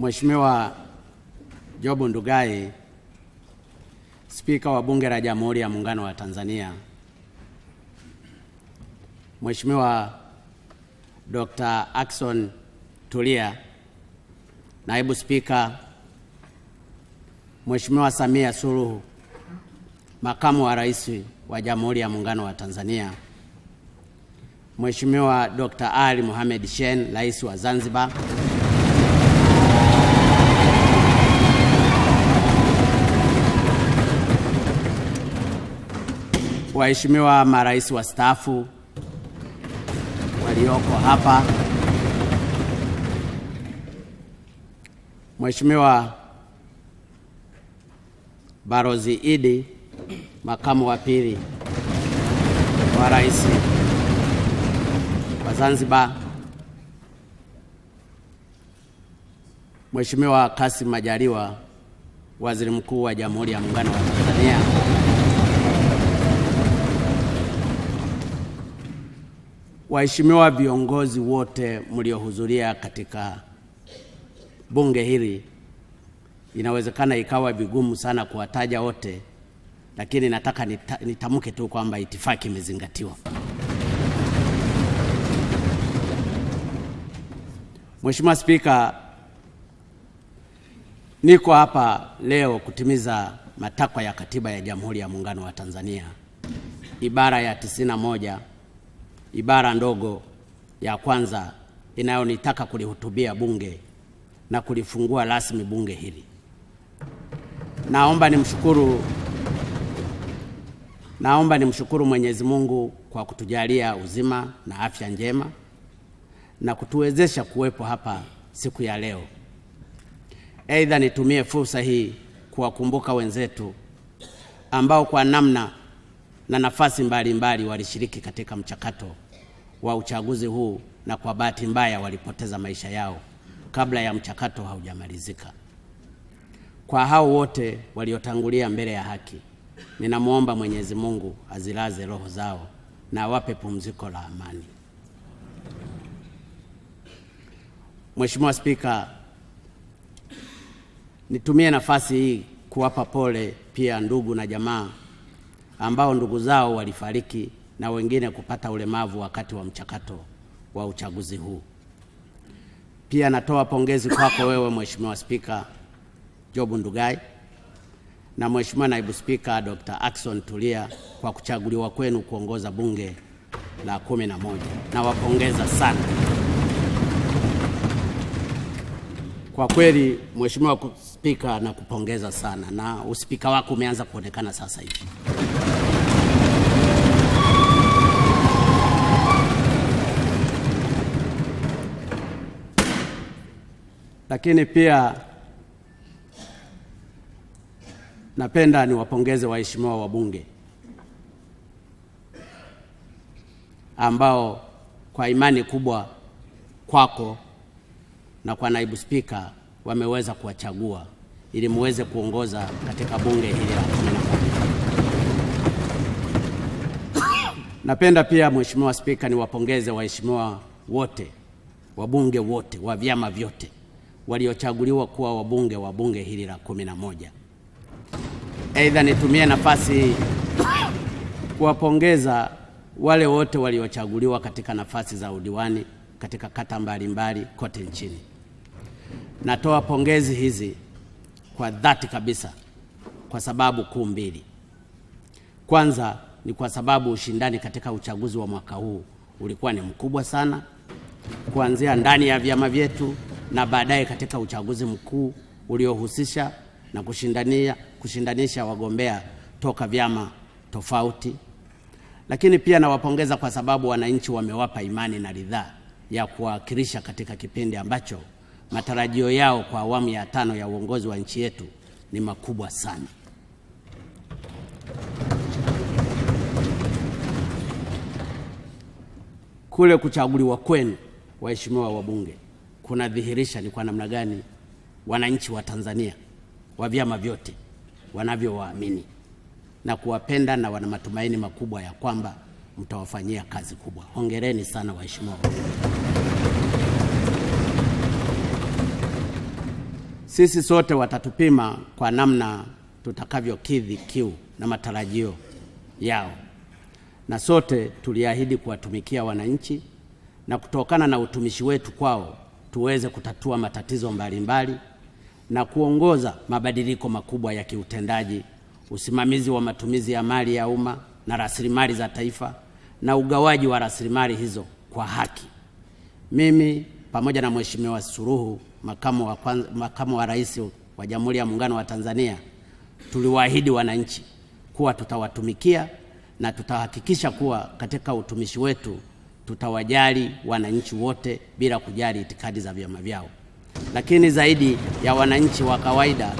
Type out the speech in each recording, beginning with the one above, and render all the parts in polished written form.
Mheshimiwa Job Ndugai, Spika wa Bunge la Jamhuri ya Muungano wa Tanzania, Mheshimiwa Dr. Ackson Tulia, Naibu Spika, Mheshimiwa Samia Suluhu, Makamu wa Rais wa Jamhuri ya Muungano wa Tanzania, Mheshimiwa Dr. Ali Mohamed Shein, Rais wa Zanzibar, waheshimiwa marais wastaafu walioko hapa, Mheshimiwa Balozi Idi, Makamu wa Pili wa Rais wa Zanzibar, Mheshimiwa Kassim Majaliwa, Waziri Mkuu wa Jamhuri ya Muungano wa Tanzania, waheshimiwa viongozi wote mliohudhuria katika bunge hili. Inawezekana ikawa vigumu sana kuwataja wote, lakini nataka nitamke tu kwamba itifaki imezingatiwa. Mheshimiwa Spika, niko hapa leo kutimiza matakwa ya Katiba ya Jamhuri ya Muungano wa Tanzania, ibara ya 91, ibara ndogo ya kwanza, inayonitaka kulihutubia bunge na kulifungua rasmi bunge hili. Naomba nimshukuru Mwenyezi Mungu kwa kutujalia uzima na afya njema na kutuwezesha kuwepo hapa siku ya leo. Aidha, nitumie fursa hii kuwakumbuka wenzetu ambao kwa namna na nafasi mbalimbali walishiriki katika mchakato wa uchaguzi huu na kwa bahati mbaya walipoteza maisha yao kabla ya mchakato haujamalizika. Kwa hao wote waliotangulia mbele ya haki, ninamwomba Mwenyezi Mungu azilaze roho zao na awape pumziko la amani. Mheshimiwa Spika, nitumie nafasi hii kuwapa pole pia ndugu na jamaa ambao ndugu zao walifariki na wengine kupata ulemavu wakati wa mchakato wa uchaguzi huu. Pia natoa pongezi kwako wewe Mheshimiwa Spika Job Ndugai na Mheshimiwa Naibu Spika Dr. Ackson Tulia kwa kuchaguliwa kwenu kuongoza bunge la 11. Nawapongeza sana. Kwa kweli Mheshimiwa Spika, nakupongeza sana na uspika wako umeanza kuonekana sasa hivi. Lakini pia napenda niwapongeze waheshimiwa wabunge ambao kwa imani kubwa kwako na kwa naibu spika wameweza kuwachagua ili muweze kuongoza katika bunge hili la 11. Napenda pia Mheshimiwa Spika niwapongeze waheshimiwa wote, wabunge wote wa vyama vyote waliochaguliwa kuwa wabunge wa bunge hili la 11. Aidha, nitumie nafasi hii kuwapongeza wale wote waliochaguliwa katika nafasi za udiwani katika kata mbalimbali kote nchini. Natoa pongezi hizi kwa dhati kabisa kwa sababu kuu mbili. Kwanza ni kwa sababu ushindani katika uchaguzi wa mwaka huu ulikuwa ni mkubwa sana, kuanzia ndani ya vyama vyetu na baadaye katika uchaguzi mkuu uliohusisha na kushindanisha wagombea toka vyama tofauti. Lakini pia nawapongeza kwa sababu wananchi wamewapa imani na ridhaa ya kuwakilisha katika kipindi ambacho matarajio yao kwa awamu ya 5 ya uongozi wa nchi yetu ni makubwa sana. Kule kuchaguliwa kwenu waheshimiwa wabunge kunadhihirisha ni kwa namna gani wananchi wa Tanzania wa vyama vyote wanavyowaamini na kuwapenda na wana matumaini makubwa ya kwamba mtawafanyia kazi kubwa. Hongereni sana waheshimiwa. Sisi sote watatupima kwa namna tutakavyokidhi kiu na matarajio yao, na sote tuliahidi kuwatumikia wananchi na kutokana na utumishi wetu kwao tuweze kutatua matatizo mbalimbali na kuongoza mabadiliko makubwa ya kiutendaji, usimamizi wa matumizi ya mali ya umma na rasilimali za taifa na ugawaji wa rasilimali hizo kwa haki. Mimi pamoja na Mheshimiwa Suluhu, makamu wa Rais wa Jamhuri ya Muungano wa Tanzania, tuliwaahidi wananchi kuwa tutawatumikia na tutahakikisha kuwa katika utumishi wetu tutawajali wananchi wote bila kujali itikadi za vyama vyao. Lakini zaidi ya wananchi wa kawaida,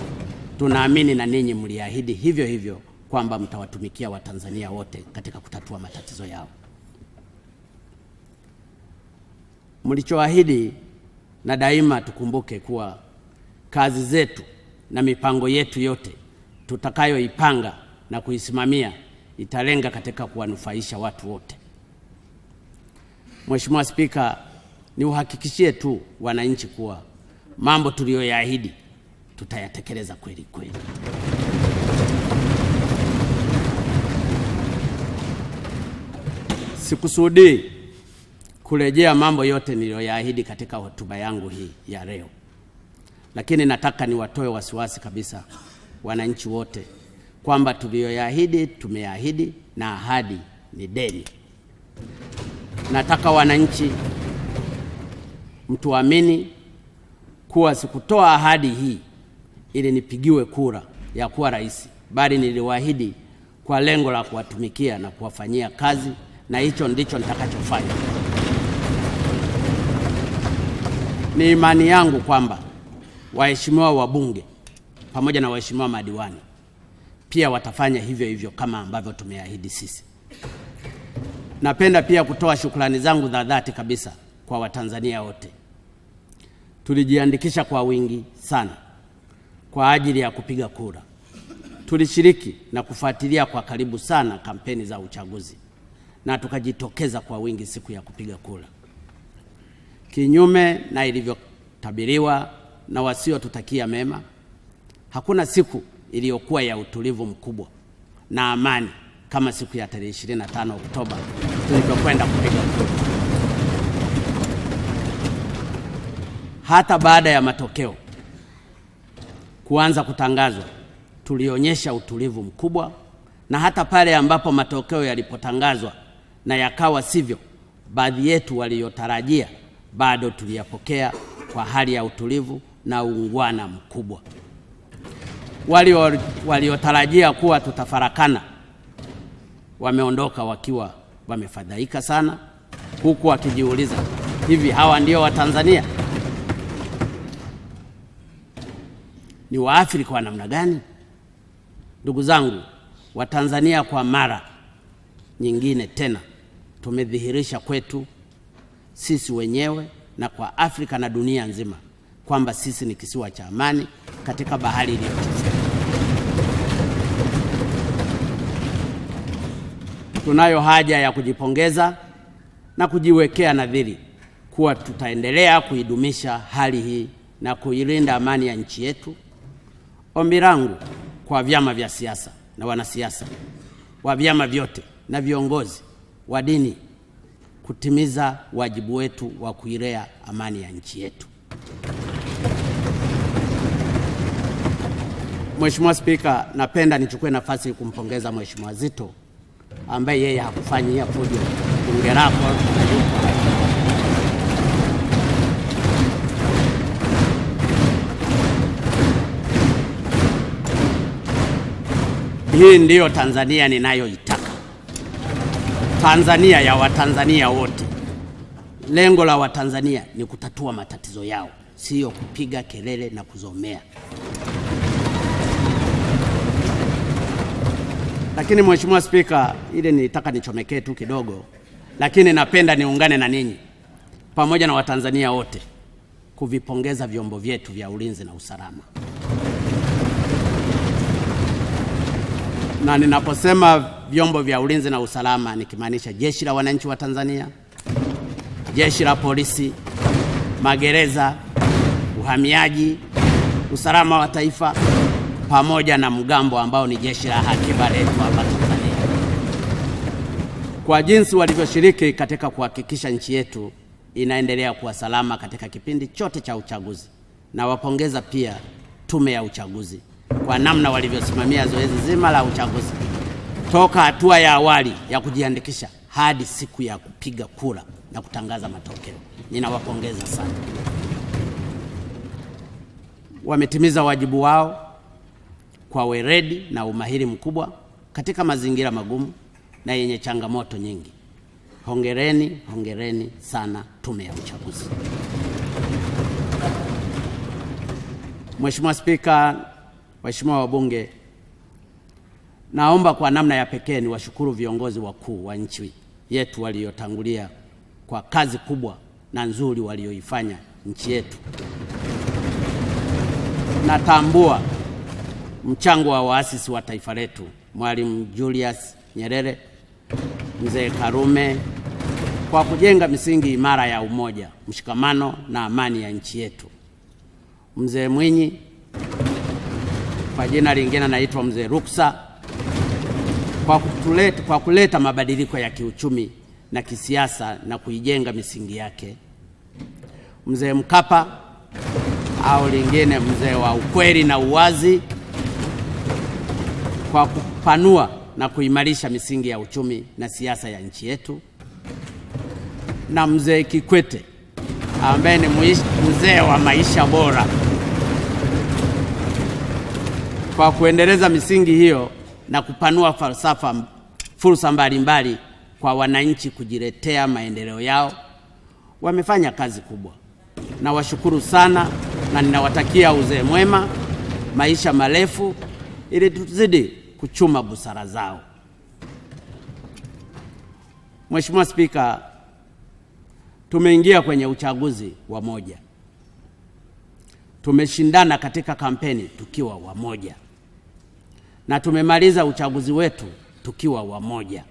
tunaamini na ninyi mliahidi hivyo hivyo kwamba mtawatumikia Watanzania wote katika kutatua matatizo yao. Mlichoahidi, na daima tukumbuke kuwa kazi zetu na mipango yetu yote tutakayoipanga na kuisimamia italenga katika kuwanufaisha watu wote. Mheshimiwa Spika, niuhakikishie tu wananchi kuwa mambo tuliyoyaahidi tutayatekeleza kweli kweli. Sikusudii kurejea mambo yote niliyoyaahidi katika hotuba yangu hii ya leo, lakini nataka niwatoe wasiwasi kabisa wananchi wote kwamba tuliyoyaahidi tumeahidi, na ahadi ni deni. Nataka wananchi mtuamini kuwa sikutoa ahadi hii ili nipigiwe kura ya kuwa rais, bali niliwaahidi kwa lengo la kuwatumikia na kuwafanyia kazi, na hicho ndicho nitakachofanya. Ni imani yangu kwamba waheshimiwa wabunge pamoja na waheshimiwa madiwani pia watafanya hivyo hivyo kama ambavyo tumeahidi sisi. Napenda pia kutoa shukrani zangu za dhati kabisa kwa Watanzania wote. Tulijiandikisha kwa wingi sana kwa ajili ya kupiga kura. Tulishiriki na kufuatilia kwa karibu sana kampeni za uchaguzi na tukajitokeza kwa wingi siku ya kupiga kura. Kinyume na ilivyotabiriwa na wasiotutakia mema, hakuna siku iliyokuwa ya utulivu mkubwa na amani kama siku ya tarehe 25 Oktoba tulipokwenda kupiga kura. Hata baada ya matokeo kuanza kutangazwa, tulionyesha utulivu mkubwa, na hata pale ambapo matokeo yalipotangazwa na yakawa sivyo baadhi yetu waliotarajia, bado tuliyapokea kwa hali ya utulivu na uungwana mkubwa. Waliotarajia kuwa tutafarakana wameondoka wakiwa wamefadhaika sana, huku wakijiuliza, hivi hawa ndio Watanzania? Ni Waafrika wa namna gani? Ndugu zangu, Watanzania kwa mara nyingine tena tumedhihirisha kwetu sisi wenyewe na kwa Afrika na dunia nzima kwamba sisi ni kisiwa cha amani katika bahari iliyotufu. Tunayo haja ya kujipongeza na kujiwekea nadhiri kuwa tutaendelea kuidumisha hali hii na kuilinda amani ya nchi yetu. Ombi langu kwa vyama vya siasa na wanasiasa wa vyama vyote na viongozi wa dini kutimiza wajibu wetu wa kuilea amani ya nchi yetu. Mheshimiwa Spika, napenda nichukue nafasi kumpongeza Mheshimiwa Zitto ambaye yeye hakufanyia fujo bunge lako. Hii ndiyo Tanzania ninayoitaka, Tanzania ya Watanzania wote. Lengo la Watanzania ni kutatua matatizo yao, sio kupiga kelele na kuzomea. Lakini Mheshimiwa Spika, ile nilitaka nichomekee tu kidogo, lakini napenda niungane na ninyi pamoja na Watanzania wote kuvipongeza vyombo vyetu vya ulinzi na usalama. Na ninaposema vyombo vya ulinzi na usalama nikimaanisha Jeshi la Wananchi wa Tanzania, Jeshi la Polisi, magereza, uhamiaji, usalama wa taifa pamoja na mgambo ambao ni jeshi la akiba letu hapa Tanzania, kwa jinsi walivyoshiriki katika kuhakikisha nchi yetu inaendelea kuwa salama katika kipindi chote cha uchaguzi. Na wapongeza pia Tume ya Uchaguzi kwa namna walivyosimamia zoezi zima la uchaguzi toka hatua ya awali ya kujiandikisha hadi siku ya kupiga kura na kutangaza matokeo. Ninawapongeza sana. Wametimiza wajibu wao kwa weledi na umahiri mkubwa katika mazingira magumu na yenye changamoto nyingi. Hongereni, hongereni sana Tume ya Uchaguzi. Mheshimiwa Spika, waheshimiwa wabunge, naomba kwa namna ya pekee niwashukuru viongozi wakuu wa nchi yetu waliotangulia kwa kazi kubwa na nzuri walioifanya nchi yetu. Natambua mchango wa waasisi wa taifa letu, Mwalimu Julius Nyerere, Mzee Karume, kwa kujenga misingi imara ya umoja, mshikamano na amani ya nchi yetu. Mzee Mwinyi, kwa jina lingine anaitwa Mzee Ruksa, kwa kuleta mabadiliko ya kiuchumi na kisiasa na kuijenga misingi yake. Mzee Mkapa, au lingine mzee wa ukweli na uwazi, kwa kupanua na kuimarisha misingi ya uchumi na siasa ya nchi yetu. Na Mzee Kikwete, ambaye ni mzee wa maisha bora, kwa kuendeleza misingi hiyo na kupanua fursa mbalimbali kwa wananchi kujiletea maendeleo yao. Wamefanya kazi kubwa. Nawashukuru sana na ninawatakia uzee mwema, maisha marefu, ili tuzidi kuchuma busara zao. Mheshimiwa Spika, tumeingia kwenye uchaguzi wa moja. Tumeshindana katika kampeni tukiwa wamoja, na tumemaliza uchaguzi wetu tukiwa wamoja.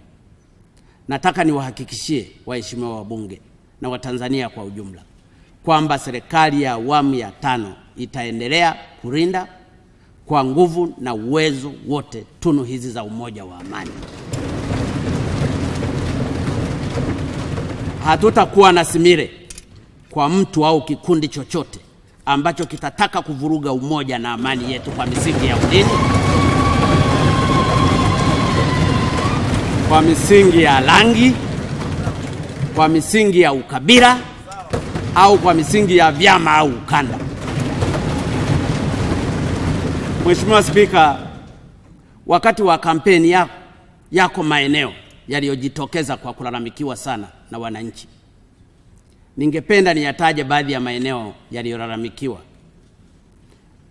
Nataka niwahakikishie waheshimiwa wabunge na Watanzania kwa ujumla kwamba serikali ya awamu ya 5 itaendelea kulinda kwa nguvu na uwezo wote tunu hizi za umoja wa amani. Hatutakuwa na simire kwa mtu au kikundi chochote ambacho kitataka kuvuruga umoja na amani yetu kwa misingi ya udini, kwa misingi ya rangi, kwa misingi ya ukabila, au kwa misingi ya vyama au ukanda. Mheshimiwa Spika, wakati wa kampeni yako maeneo yaliyojitokeza kwa kulalamikiwa sana na wananchi. Ningependa niyataje baadhi ya maeneo yaliyolalamikiwa.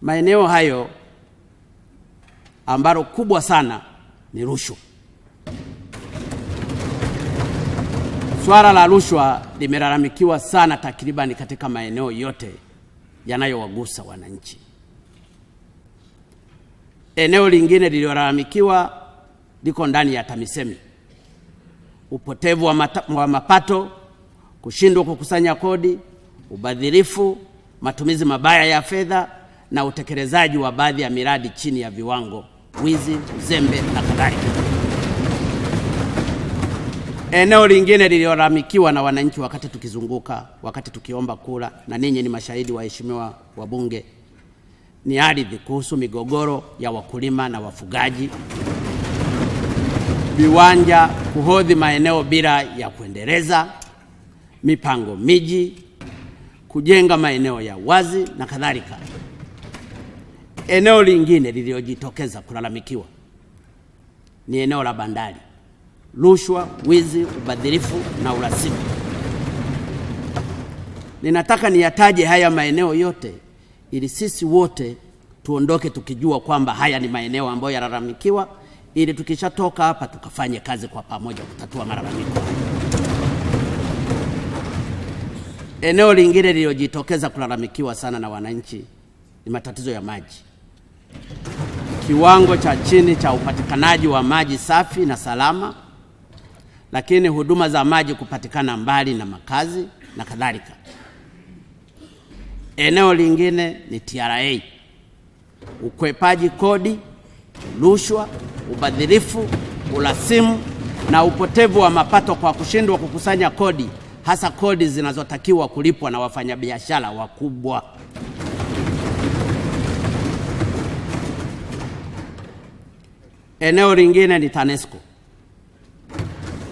Maeneo hayo ambalo kubwa sana ni rushwa. Swala la rushwa limelalamikiwa sana takribani katika maeneo yote yanayowagusa wananchi. Eneo lingine lililolalamikiwa liko ndani ya TAMISEMI. Upotevu wa mapato, kushindwa kukusanya kodi, ubadhirifu, matumizi mabaya ya fedha na utekelezaji wa baadhi ya miradi chini ya viwango, wizi, uzembe na kadhalika. Eneo lingine lililolalamikiwa na wananchi wakati tukizunguka, wakati tukiomba kura, na ninyi ni mashahidi waheshimiwa wabunge, ni ardhi, kuhusu migogoro ya wakulima na wafugaji, viwanja, kuhodhi maeneo bila ya kuendeleza, mipango miji, kujenga maeneo ya wazi na kadhalika. Eneo lingine lililojitokeza kulalamikiwa ni eneo la bandari, rushwa, wizi, ubadhirifu na urasimu. Ninataka niyataje haya maeneo yote ili sisi wote tuondoke tukijua kwamba haya ni maeneo ambayo yalalamikiwa, ili tukishatoka hapa tukafanye kazi kwa pamoja kutatua malalamiko. Eneo lingine lililojitokeza kulalamikiwa sana na wananchi ni matatizo ya maji. Kiwango cha chini cha upatikanaji wa maji safi na salama, lakini huduma za maji kupatikana mbali na makazi na kadhalika. Eneo lingine ni TRA. ukwepaji kodi, rushwa, ubadhirifu, urasimu na upotevu wa mapato kwa kushindwa kukusanya kodi, hasa kodi zinazotakiwa kulipwa na wafanyabiashara wakubwa. Eneo lingine ni TANESCO.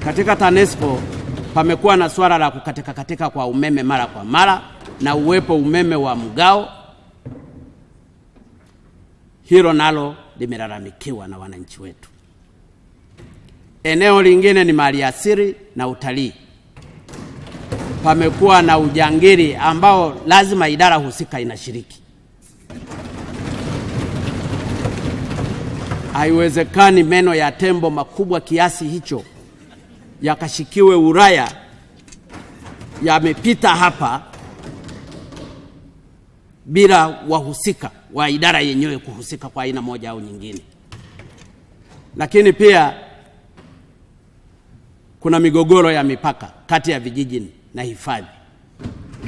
Katika TANESCO pamekuwa na swala la kukatika kwa umeme mara kwa mara na uwepo umeme wa mgao. Hilo nalo limelalamikiwa na wananchi wetu. Eneo lingine ni maliasili na utalii. Pamekuwa na ujangili ambao lazima idara husika inashiriki. Haiwezekani meno ya tembo makubwa kiasi hicho yakashikiwe Ulaya, yamepita hapa bila wahusika wa idara yenyewe kuhusika kwa aina moja au nyingine. Lakini pia kuna migogoro ya mipaka kati ya vijiji na hifadhi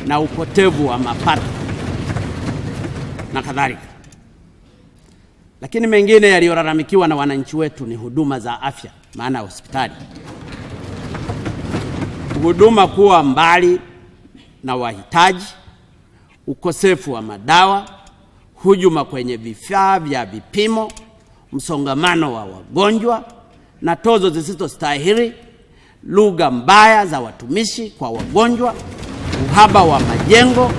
na upotevu wa mapato na kadhalika. Lakini mengine yaliyolalamikiwa na wananchi wetu ni huduma za afya, maana hospitali. Huduma kuwa mbali na wahitaji, ukosefu wa madawa, hujuma kwenye vifaa vya vipimo, msongamano wa wagonjwa na tozo zisizostahili, lugha mbaya za watumishi kwa wagonjwa, uhaba wa majengo,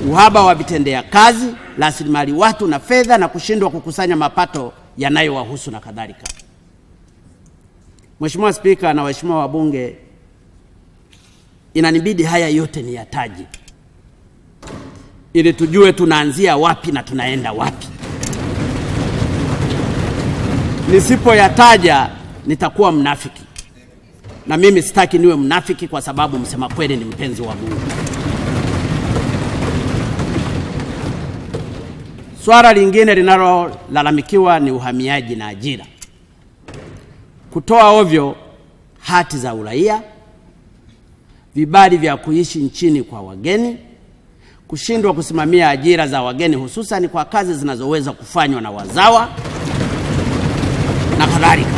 uhaba wa vitendea kazi, rasilimali watu na fedha, na kushindwa kukusanya mapato yanayowahusu na kadhalika. Mheshimiwa Spika na waheshimiwa wabunge, inanibidi haya yote niyataje ili tujue tunaanzia wapi na tunaenda wapi. Nisipoyataja nitakuwa mnafiki, na mimi sitaki niwe mnafiki, kwa sababu msema kweli ni mpenzi wa Mungu. Swala lingine linalolalamikiwa ni uhamiaji na ajira. Kutoa ovyo hati za uraia, vibali vya kuishi nchini kwa wageni, kushindwa kusimamia ajira za wageni hususan kwa kazi zinazoweza kufanywa na wazawa na kadhalika.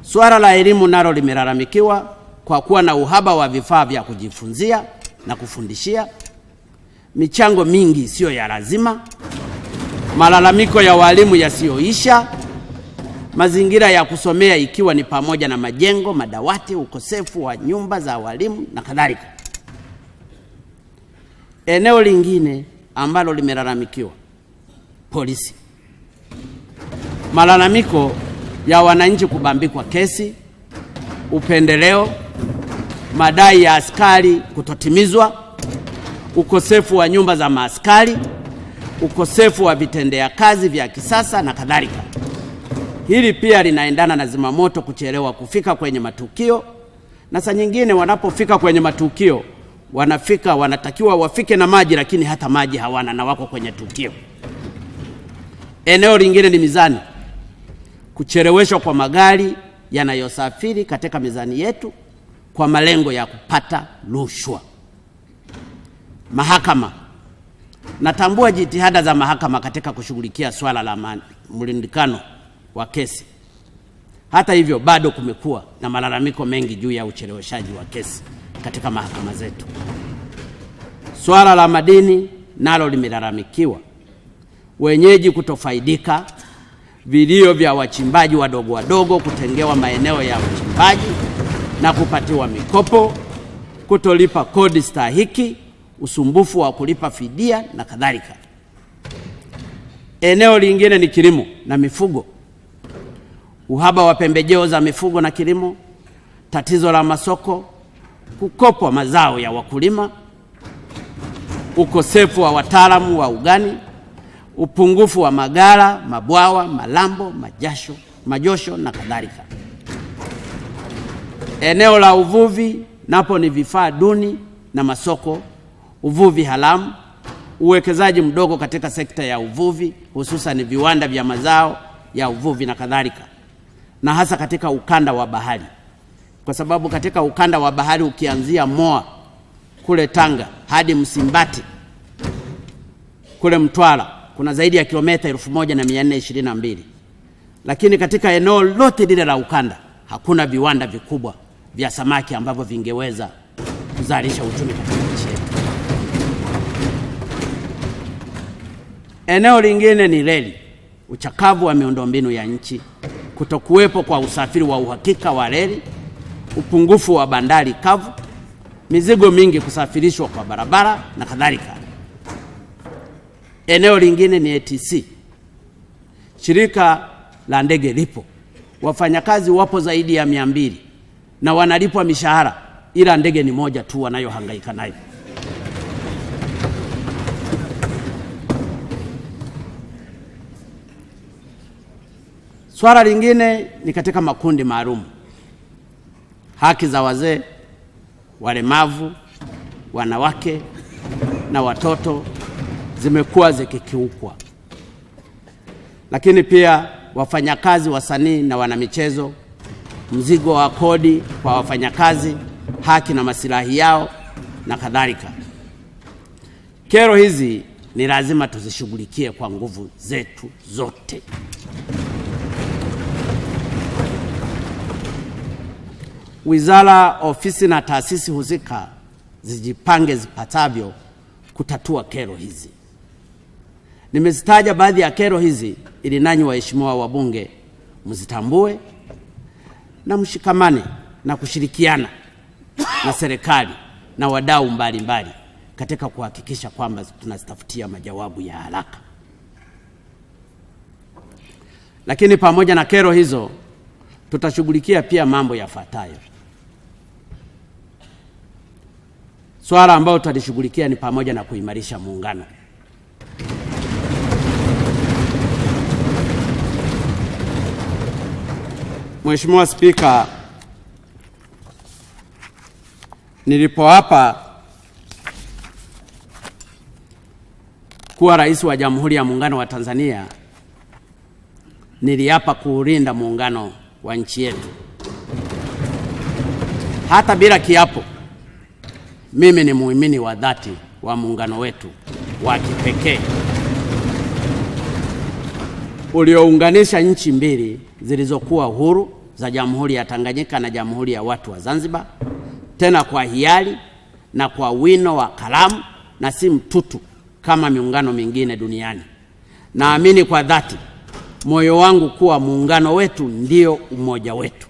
Swala la elimu nalo limelalamikiwa kwa kuwa na uhaba wa vifaa vya kujifunzia na kufundishia, michango mingi isiyo ya lazima, malalamiko ya walimu yasiyoisha, mazingira ya kusomea ikiwa ni pamoja na majengo, madawati, ukosefu wa nyumba za walimu na kadhalika. Eneo lingine ambalo limelalamikiwa, polisi. Malalamiko ya wananchi kubambikwa kesi, upendeleo, madai ya askari kutotimizwa, ukosefu wa nyumba za maaskari, ukosefu wa vitendea kazi vya kisasa na kadhalika. Hili pia linaendana na zimamoto kuchelewa kufika kwenye matukio, na saa nyingine wanapofika kwenye matukio wanatakiwa wafike na maji, lakini hata maji hawana na wako kwenye tukio. Eneo lingine ni mizani. Kucheleweshwa kwa magari yanayosafiri katika mizani yetu kwa malengo ya kupata rushwa. Mahakama. Natambua jitihada za mahakama katika kushughulikia swala la mlindikano wa kesi. Hata hivyo, bado kumekuwa na malalamiko mengi juu ya ucheleweshaji wa kesi katika mahakama zetu. Swala la madini nalo limelalamikiwa. Wenyeji kutofaidika, vilio vya wachimbaji wadogo wadogo kutengewa maeneo ya uchimbaji na kupatiwa mikopo, kutolipa kodi stahiki, usumbufu wa kulipa fidia na kadhalika. Eneo lingine ni kilimo na mifugo. Uhaba wa pembejeo za mifugo na kilimo, tatizo la masoko, kukopwa mazao ya wakulima, ukosefu wa wataalamu wa ugani, upungufu wa maghala, mabwawa, malambo, majosho na kadhalika. Eneo la uvuvi napo ni vifaa duni na masoko, uvuvi haramu, uwekezaji mdogo katika sekta ya uvuvi, hususan viwanda vya mazao ya uvuvi na kadhalika, na hasa katika ukanda wa bahari. Kwa sababu katika ukanda wa bahari ukianzia Moa kule Tanga hadi Msimbati kule Mtwara kuna zaidi ya kilomita 1422, lakini katika eneo lote lile la ukanda hakuna viwanda vikubwa vya samaki ambavyo vingeweza kuzalisha uchumi katika nchi yetu. Eneo lingine ni reli, uchakavu wa miundombinu ya nchi, kutokuwepo kwa usafiri wa uhakika wa reli, upungufu wa bandari kavu, mizigo mingi kusafirishwa kwa barabara na kadhalika. Eneo lingine ni ATC. Shirika la ndege lipo, wafanyakazi wapo zaidi ya 200 na wanalipwa mishahara, ila ndege ni moja tu wanayohangaika nayo. Swala lingine ni katika makundi maalum. Haki za wazee, walemavu, wanawake na watoto zimekuwa zikikiukwa. Lakini pia wafanyakazi, wasanii na wanamichezo, mzigo wa kodi kwa wafanyakazi, haki na masilahi yao na kadhalika. Kero hizi ni lazima tuzishughulikie kwa nguvu zetu zote. Wizara, ofisi na taasisi husika zijipange zipatavyo kutatua kero hizi. Nimezitaja baadhi ya kero hizi ili nanyi waheshimiwa wabunge mzitambue na mshikamane na kushirikiana na serikali na wadau mbalimbali katika kuhakikisha kwamba tunazitafutia majawabu ya haraka. Lakini pamoja na kero hizo, tutashughulikia pia mambo yafuatayo. Swala ambalo tutalishughulikia ni pamoja na kuimarisha muungano. Mheshimiwa Spika, nilipoapa kuwa rais wa Jamhuri ya Muungano wa Tanzania, niliapa kuulinda muungano wa nchi yetu. Hata bila kiapo, mimi ni muumini wa dhati wa muungano wetu wa kipekee uliounganisha nchi mbili zilizokuwa huru za Jamhuri ya Tanganyika na Jamhuri ya Watu wa Zanzibar, tena kwa hiari na kwa wino wa kalamu na si mtutu kama miungano mingine duniani. Naamini kwa dhati moyo wangu kuwa muungano wetu ndio umoja wetu,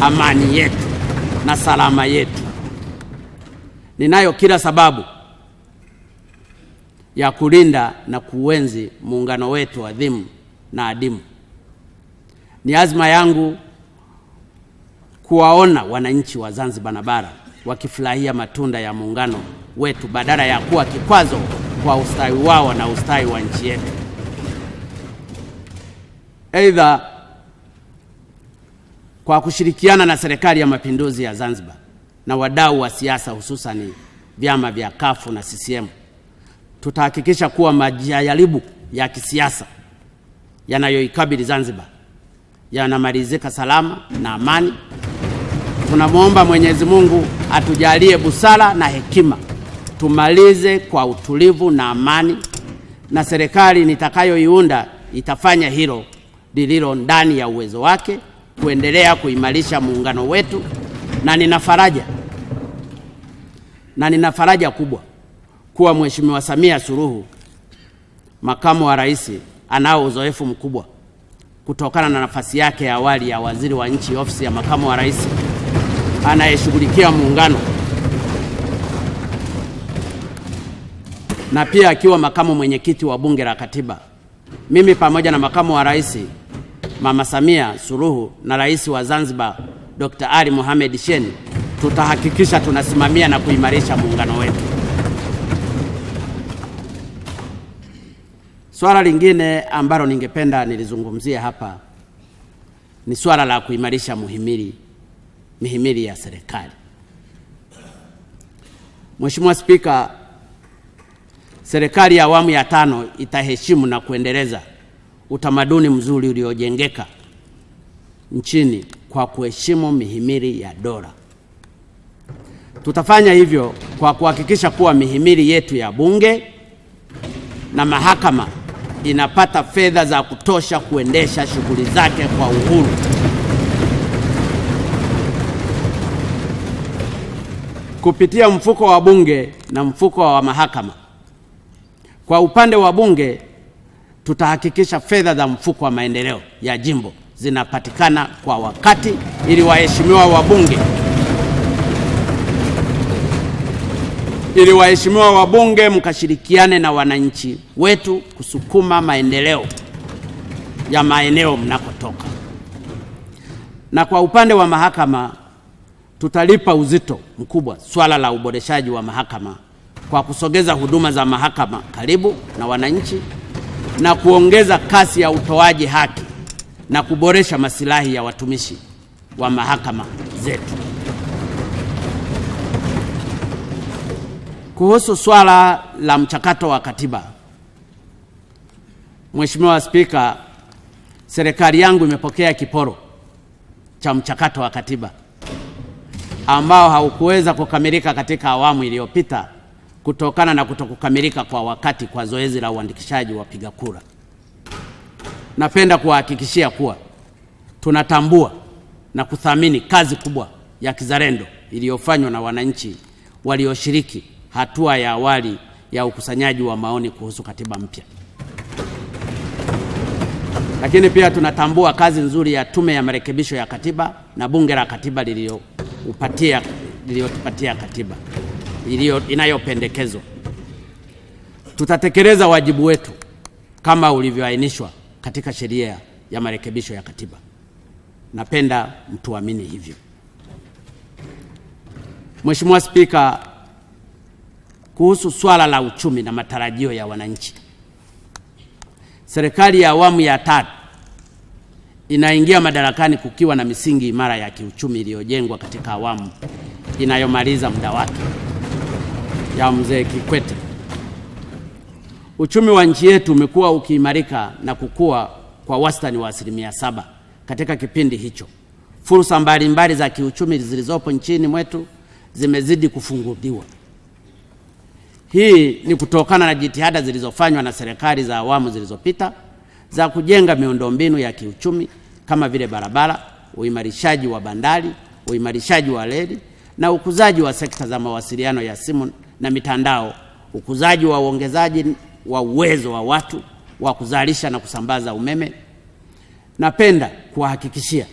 amani yetu na salama yetu. Ninayo kila sababu ya kulinda na kuenzi muungano wetu adhimu na adimu. Ni azma yangu kuwaona wananchi wa Zanzibar na bara wakifurahia matunda ya muungano wetu badala ya kuwa kikwazo kwa ustawi wao na ustawi wa nchi yetu. Aidha, kwa kushirikiana na Serikali ya Mapinduzi ya Zanzibar na wadau wa siasa, hususani vyama vya CUF na CCM, tutahakikisha kuwa majaribu ya kisiasa yanayoikabili Zanzibar yanamalizika salama na amani. Tunamwomba Mwenyezi Mungu atujalie busara na hekima, tumalize kwa utulivu na amani, na serikali nitakayoiunda itafanya hilo lililo ndani ya uwezo wake kuendelea kuimarisha muungano wetu, na nina faraja kubwa kuwa Mheshimiwa Samia Suluhu, makamu wa rais, anao uzoefu mkubwa kutokana na nafasi yake ya awali ya waziri wa nchi, ofisi ya makamu wa rais, anayeshughulikia muungano, na pia akiwa makamu mwenyekiti wa Bunge la Katiba. Mimi pamoja na makamu wa rais Mama Samia Suluhu na rais wa Zanzibar Dr. Ali Mohamed Shein tutahakikisha tunasimamia na kuimarisha muungano wetu. Swala lingine ambalo ningependa nilizungumzie hapa ni swala la kuimarisha mihimili ya serikali. Mheshimiwa Spika, serikali ya awamu ya 5 itaheshimu na kuendeleza utamaduni mzuri uliojengeka nchini kwa kuheshimu mihimili ya dola. Tutafanya hivyo kwa kuhakikisha kuwa mihimili yetu ya Bunge, na mahakama inapata fedha za kutosha kuendesha shughuli zake kwa uhuru. Kupitia mfuko wa Bunge na mfuko wa mahakama. Kwa upande wa Bunge, tutahakikisha fedha za mfuko wa maendeleo ya jimbo zinapatikana kwa wakati ili waheshimiwa wabunge mkashirikiane na wananchi wetu kusukuma maendeleo ya maeneo mnakotoka. Na kwa upande wa mahakama, tutalipa uzito mkubwa swala la uboreshaji wa mahakama kwa kusogeza huduma za mahakama karibu na wananchi na kuongeza kasi ya utoaji haki na kuboresha maslahi ya watumishi wa mahakama zetu. Kuhusu swala la mchakato wa katiba, Mheshimiwa Spika, serikali yangu imepokea kiporo cha mchakato wa katiba ambao haukuweza kukamilika katika awamu iliyopita kutokana na kutokukamilika kwa wakati kwa zoezi la uandikishaji wa wapiga kura. Napenda kuhakikishia kuwa tunatambua na kuthamini kazi kubwa ya kizalendo iliyofanywa na wananchi walioshiriki hatua ya awali ya ukusanyaji wa maoni kuhusu katiba mpya. Lakini pia tunatambua kazi nzuri ya Tume ya Marekebisho ya Katiba na Bunge la Katiba liliyotupatia katiba inayopendekezwa. Tutatekeleza wajibu wetu kama ulivyoainishwa katika sheria ya marekebisho ya katiba. Napenda mtuamini hivyo. Mheshimiwa Spika, kuhusu swala la uchumi na matarajio ya wananchi, serikali ya awamu ya 3 inaingia madarakani kukiwa na misingi imara ya kiuchumi iliyojengwa katika awamu inayomaliza muda wake ya Mzee Kikwete. Uchumi wa nchi yetu umekuwa ukiimarika na kukua kwa wastani wa 7% katika kipindi hicho. Fursa mbalimbali za kiuchumi zilizopo nchini mwetu zimezidi kufunguliwa. Hii ni kutokana na jitihada zilizofanywa na serikali za awamu zilizopita za kujenga miundombinu ya kiuchumi kama vile barabara, uimarishaji wa bandari, uimarishaji wa reli na ukuzaji wa sekta za mawasiliano ya simu na mitandao, ukuzaji wa uongezaji wa uwezo wa watu wa kuzalisha na kusambaza umeme. Napenda kuhakikishia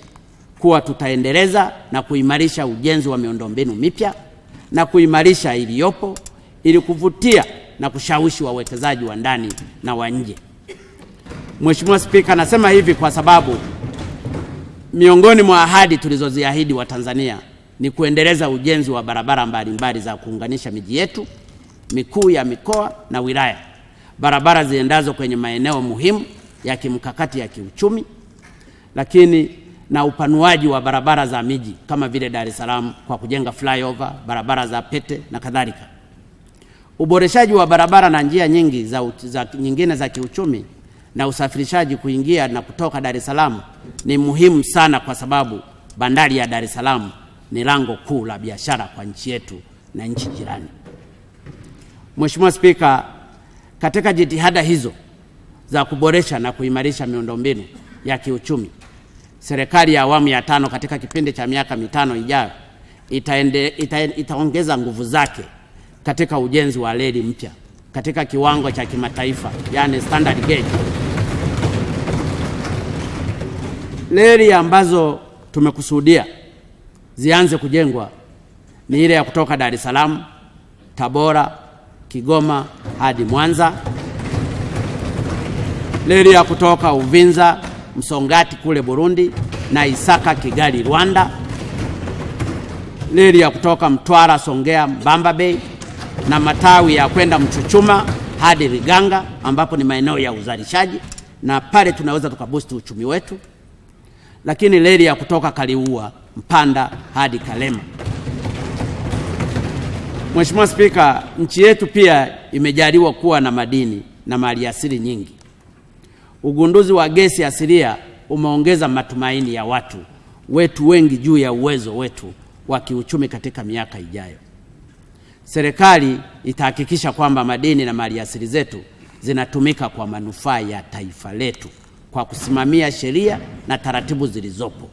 kuwa tutaendeleza na kuimarisha ujenzi wa miundombinu mipya na kuimarisha iliyopo ili kuvutia na kushawishi wawekezaji wa ndani na wa nje. Mheshimiwa Spika, nasema hivi kwa sababu miongoni mwa ahadi tulizoziahidi wa Tanzania ni kuendeleza ujenzi wa barabara mbalimbali za kuunganisha miji yetu mikuu ya mikoa na wilaya, barabara ziendazo kwenye maeneo muhimu ya kimkakati ya kiuchumi, lakini na upanuaji wa barabara za miji kama vile Dar es Salaam kwa kujenga flyover, barabara za pete na kadhalika. Uboreshaji wa barabara na njia nyingi nyingine za kiuchumi na usafirishaji kuingia na kutoka Dar es Salaam ni muhimu sana kwa sababu bandari ya Dar es Salaam ni lango kuu la biashara kwa nchi yetu na nchi jirani. Mheshimiwa Spika, katika jitihada hizo za kuboresha na kuimarisha miundombinu ya kiuchumi, serikali ya awamu ya 5 katika kipindi cha miaka 5 ijayo itaongeza nguvu zake katika ujenzi wa reli mpya katika kiwango cha kimataifa, yani standard gauge. Reli ambazo tumekusudia zianze kujengwa ni ile ya kutoka Dar es Salaam, Tabora, Kigoma hadi Mwanza, reli ya kutoka Uvinza, Msongati kule Burundi na Isaka, Kigali, Rwanda, reli ya kutoka Mtwara, Songea, Mbamba Bay na matawi ya kwenda Mchuchuma hadi Riganga ambapo ni maeneo ya uzalishaji na pale tunaweza tukaboost uchumi wetu, lakini reli ya kutoka Kaliua, Mpanda hadi Kalema. Mheshimiwa Spika, nchi yetu pia imejaliwa kuwa na madini na maliasili nyingi. Ugunduzi wa gesi asilia umeongeza matumaini ya watu wetu wengi juu ya uwezo wetu wa kiuchumi katika miaka ijayo. Serikali itahakikisha kwamba madini na maliasili zetu zinatumika kwa manufaa ya taifa letu kwa kusimamia sheria na taratibu zilizopo.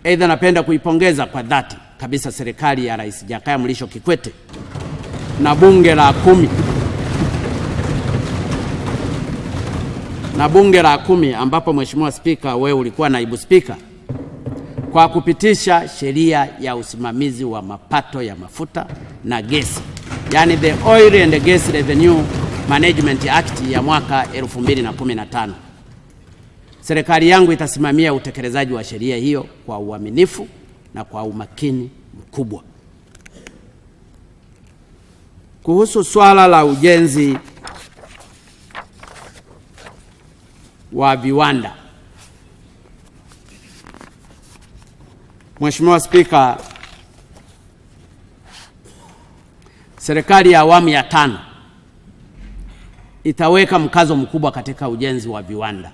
Aidha, napenda kuipongeza kwa dhati kabisa serikali ya Rais Jakaya Mrisho Kikwete na bunge la kumi ambapo Mheshimiwa Spika, wewe ulikuwa naibu spika, kwa kupitisha sheria ya usimamizi wa mapato ya mafuta na gesi, yani the Oil and Gas Revenue Management Act ya mwaka 2015. Serikali yangu itasimamia utekelezaji wa sheria hiyo kwa uaminifu na kwa umakini mkubwa. Kuhusu swala la ujenzi wa viwanda, Mheshimiwa Spika, serikali ya awamu ya 5 itaweka mkazo mkubwa katika ujenzi wa viwanda.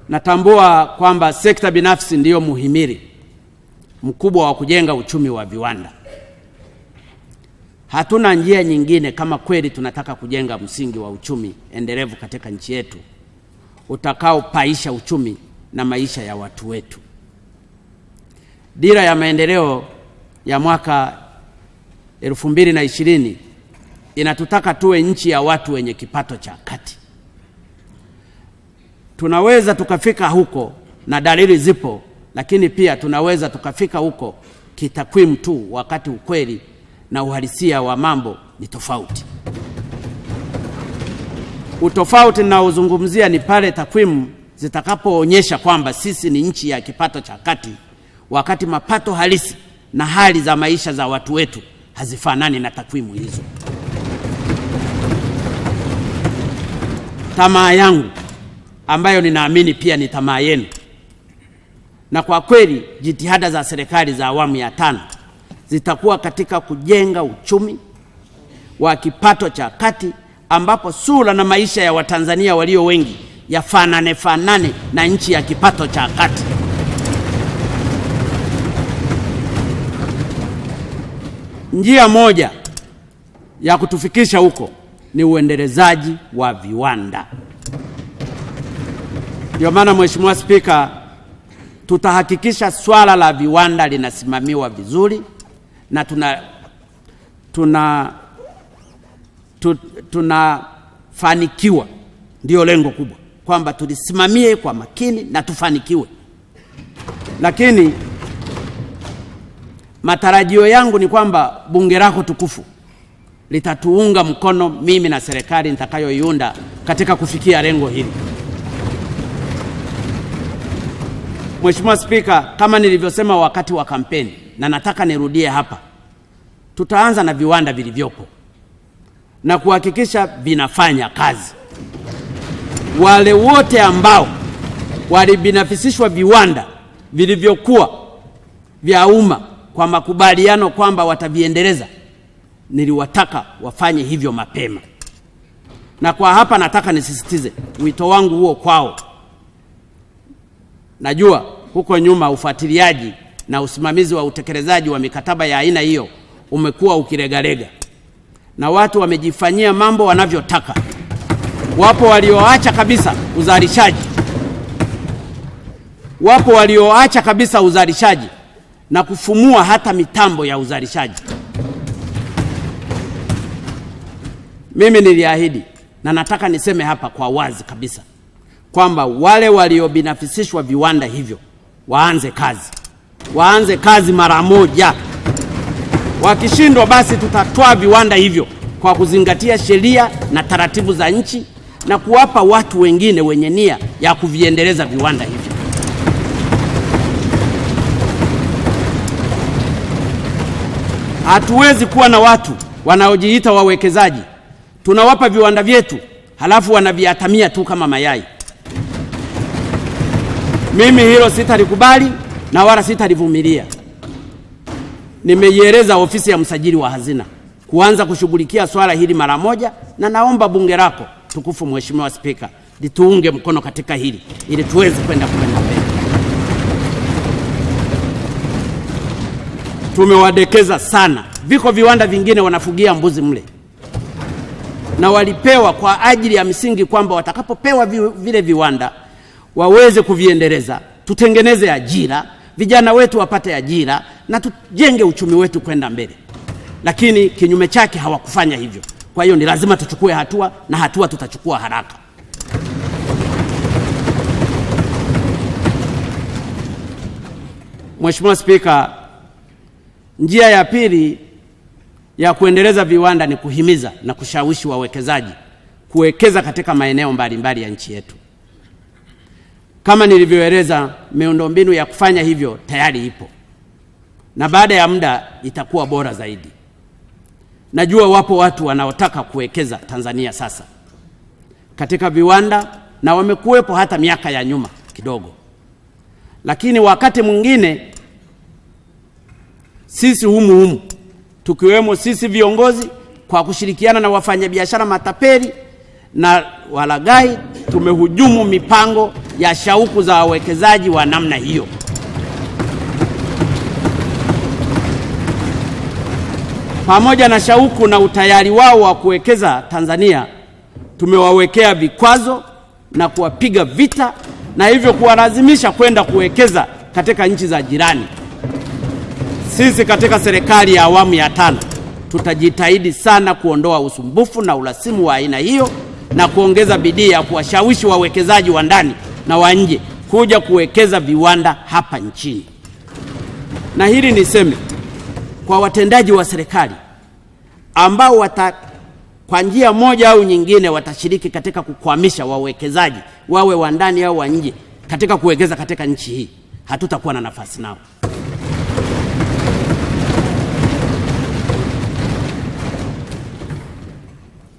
Natambua kwamba sekta binafsi ndiyo muhimili mkubwa wa kujenga uchumi wa viwanda. Hatuna njia nyingine kama kweli tunataka kujenga msingi wa uchumi endelevu katika nchi yetu utakaopaisha uchumi na maisha ya watu wetu. Dira ya maendeleo ya mwaka 2020 inatutaka tuwe nchi ya watu wenye kipato cha kati. Tunaweza tukafika huko na dalili zipo, lakini pia tunaweza tukafika huko kitakwimu tu, wakati ukweli na uhalisia wa mambo ni tofauti. Utofauti ninaozungumzia ni pale takwimu zitakapoonyesha kwamba sisi ni nchi ya kipato cha kati, wakati mapato halisi na hali za maisha za watu wetu hazifanani na takwimu hizo. Tamaa yangu, ambayo ninaamini pia ni tamaa yenu, na kwa kweli jitihada za serikali za awamu ya 5 zitakuwa katika kujenga uchumi wa kipato cha kati, ambapo sura na maisha ya Watanzania walio wengi yafanane na nchi ya kipato cha kati. Njia moja ya kutufikisha huko ni uendelezaji wa viwanda. Ndio maana Mheshimiwa Spika, tutahakikisha swala la viwanda linasimamiwa vizuri, na tunafanikiwa. Ndio lengo kubwa, kwamba tulisimamie kwa makini na tufanikiwe. Lakini matarajio yangu ni kwamba bunge lako tukufu litatuunga mkono mimi na serikali nitakayoiunda katika kufikia lengo hili. Mheshimiwa Spika, kama nilivyosema wakati wa kampeni, na nataka nirudie hapa, tutaanza na viwanda vilivyopo na kuhakikisha vinafanya kazi. Wale wote ambao walibinafisishwa viwanda vilivyokuwa vya umma kwa makubaliano kwamba wataviendeleza, niliwataka wafanye hivyo mapema. Na kwa hapa nataka nisisitize wito wangu huo kwao. Najua huko nyuma ufuatiliaji na usimamizi wa utekelezaji wa mikataba ya aina hiyo umekuwa ukiregarega, na watu wamejifanyia mambo wanavyotaka. Wapo walioacha kabisa uzalishaji, na kufumua hata mitambo ya uzalishaji. Mimi niliahidi, na nataka niseme hapa kwa wazi kabisa, kwamba wale waliobinafisishwa viwanda hivyo waanze kazi mara moja. Wakishindwa, basi tutatoa viwanda hivyo kwa kuzingatia sheria na taratibu za nchi na kuwapa watu wengine wenye nia ya kuviendeleza viwanda hivyo. Hatuwezi kuwa na watu wanaojiita wawekezaji, tunawapa viwanda vyetu halafu wanaviatamia tu kama mayai. Mimi hilo sitalikubali na wala sitalivumilia. Nimeieleza ofisi ya msajili wa hazina kuanza kushughulikia swala hili mara moja, na naomba bunge lako tukufu, Mheshimiwa Spika, lituunge mkono katika hili ili tuweze kwenda mbele. tumewadekeza sana. Viko viwanda vingine wanafugia mbuzi mle, na walipewa kwa ajili ya msingi kwamba watakapopewa vile viwanda waweze kuviendeleza, tutengeneze ajira, vijana wetu wapate ajira na tujenge uchumi wetu kwenda mbele. Lakini kinyume chake hawakufanya hivyo. Kwa hiyo ni lazima tuchukue hatua, na hatua tutachukua haraka. Mheshimiwa Spika, njia ya pili ya kuendeleza viwanda ni kuhimiza na kushawishi wawekezaji kuwekeza katika maeneo mbalimbali ya nchi yetu. Kama nilivyoeleza, miundombinu ya kufanya hivyo tayari ipo, na baada ya muda itakuwa bora zaidi. Najua wapo watu wanaotaka kuwekeza Tanzania sasa katika viwanda, na wamekuwepo hata miaka ya nyuma kidogo. Lakini wakati mwingine sisi humu tukiwemo sisi viongozi, kwa kushirikiana na wafanyabiashara matapeli na walaghai, tumehujumu mipango ya shauku za wawekezaji wa namna hiyo. Pamoja na shauku na utayari wao wa kuwekeza Tanzania, tumewawekea vikwazo na kuwapiga vita, na hivyo kuwalazimisha kwenda kuwekeza katika nchi za jirani. Sisi katika serikali ya awamu ya 5 tutajitahidi sana kuondoa usumbufu na urasimu wa aina hiyo, na kuongeza bidii ya kuwashawishi wawekezaji wa ndani na wa nje kuja kuwekeza viwanda hapa nchini. Na hili niseme kwa watendaji wa serikali ambao kwa njia moja au nyingine watashiriki katika kukwamisha wawekezaji, wawe wa ndani au wa nje, katika kuwekeza katika nchi hii, hatutakuwa na nafasi nao.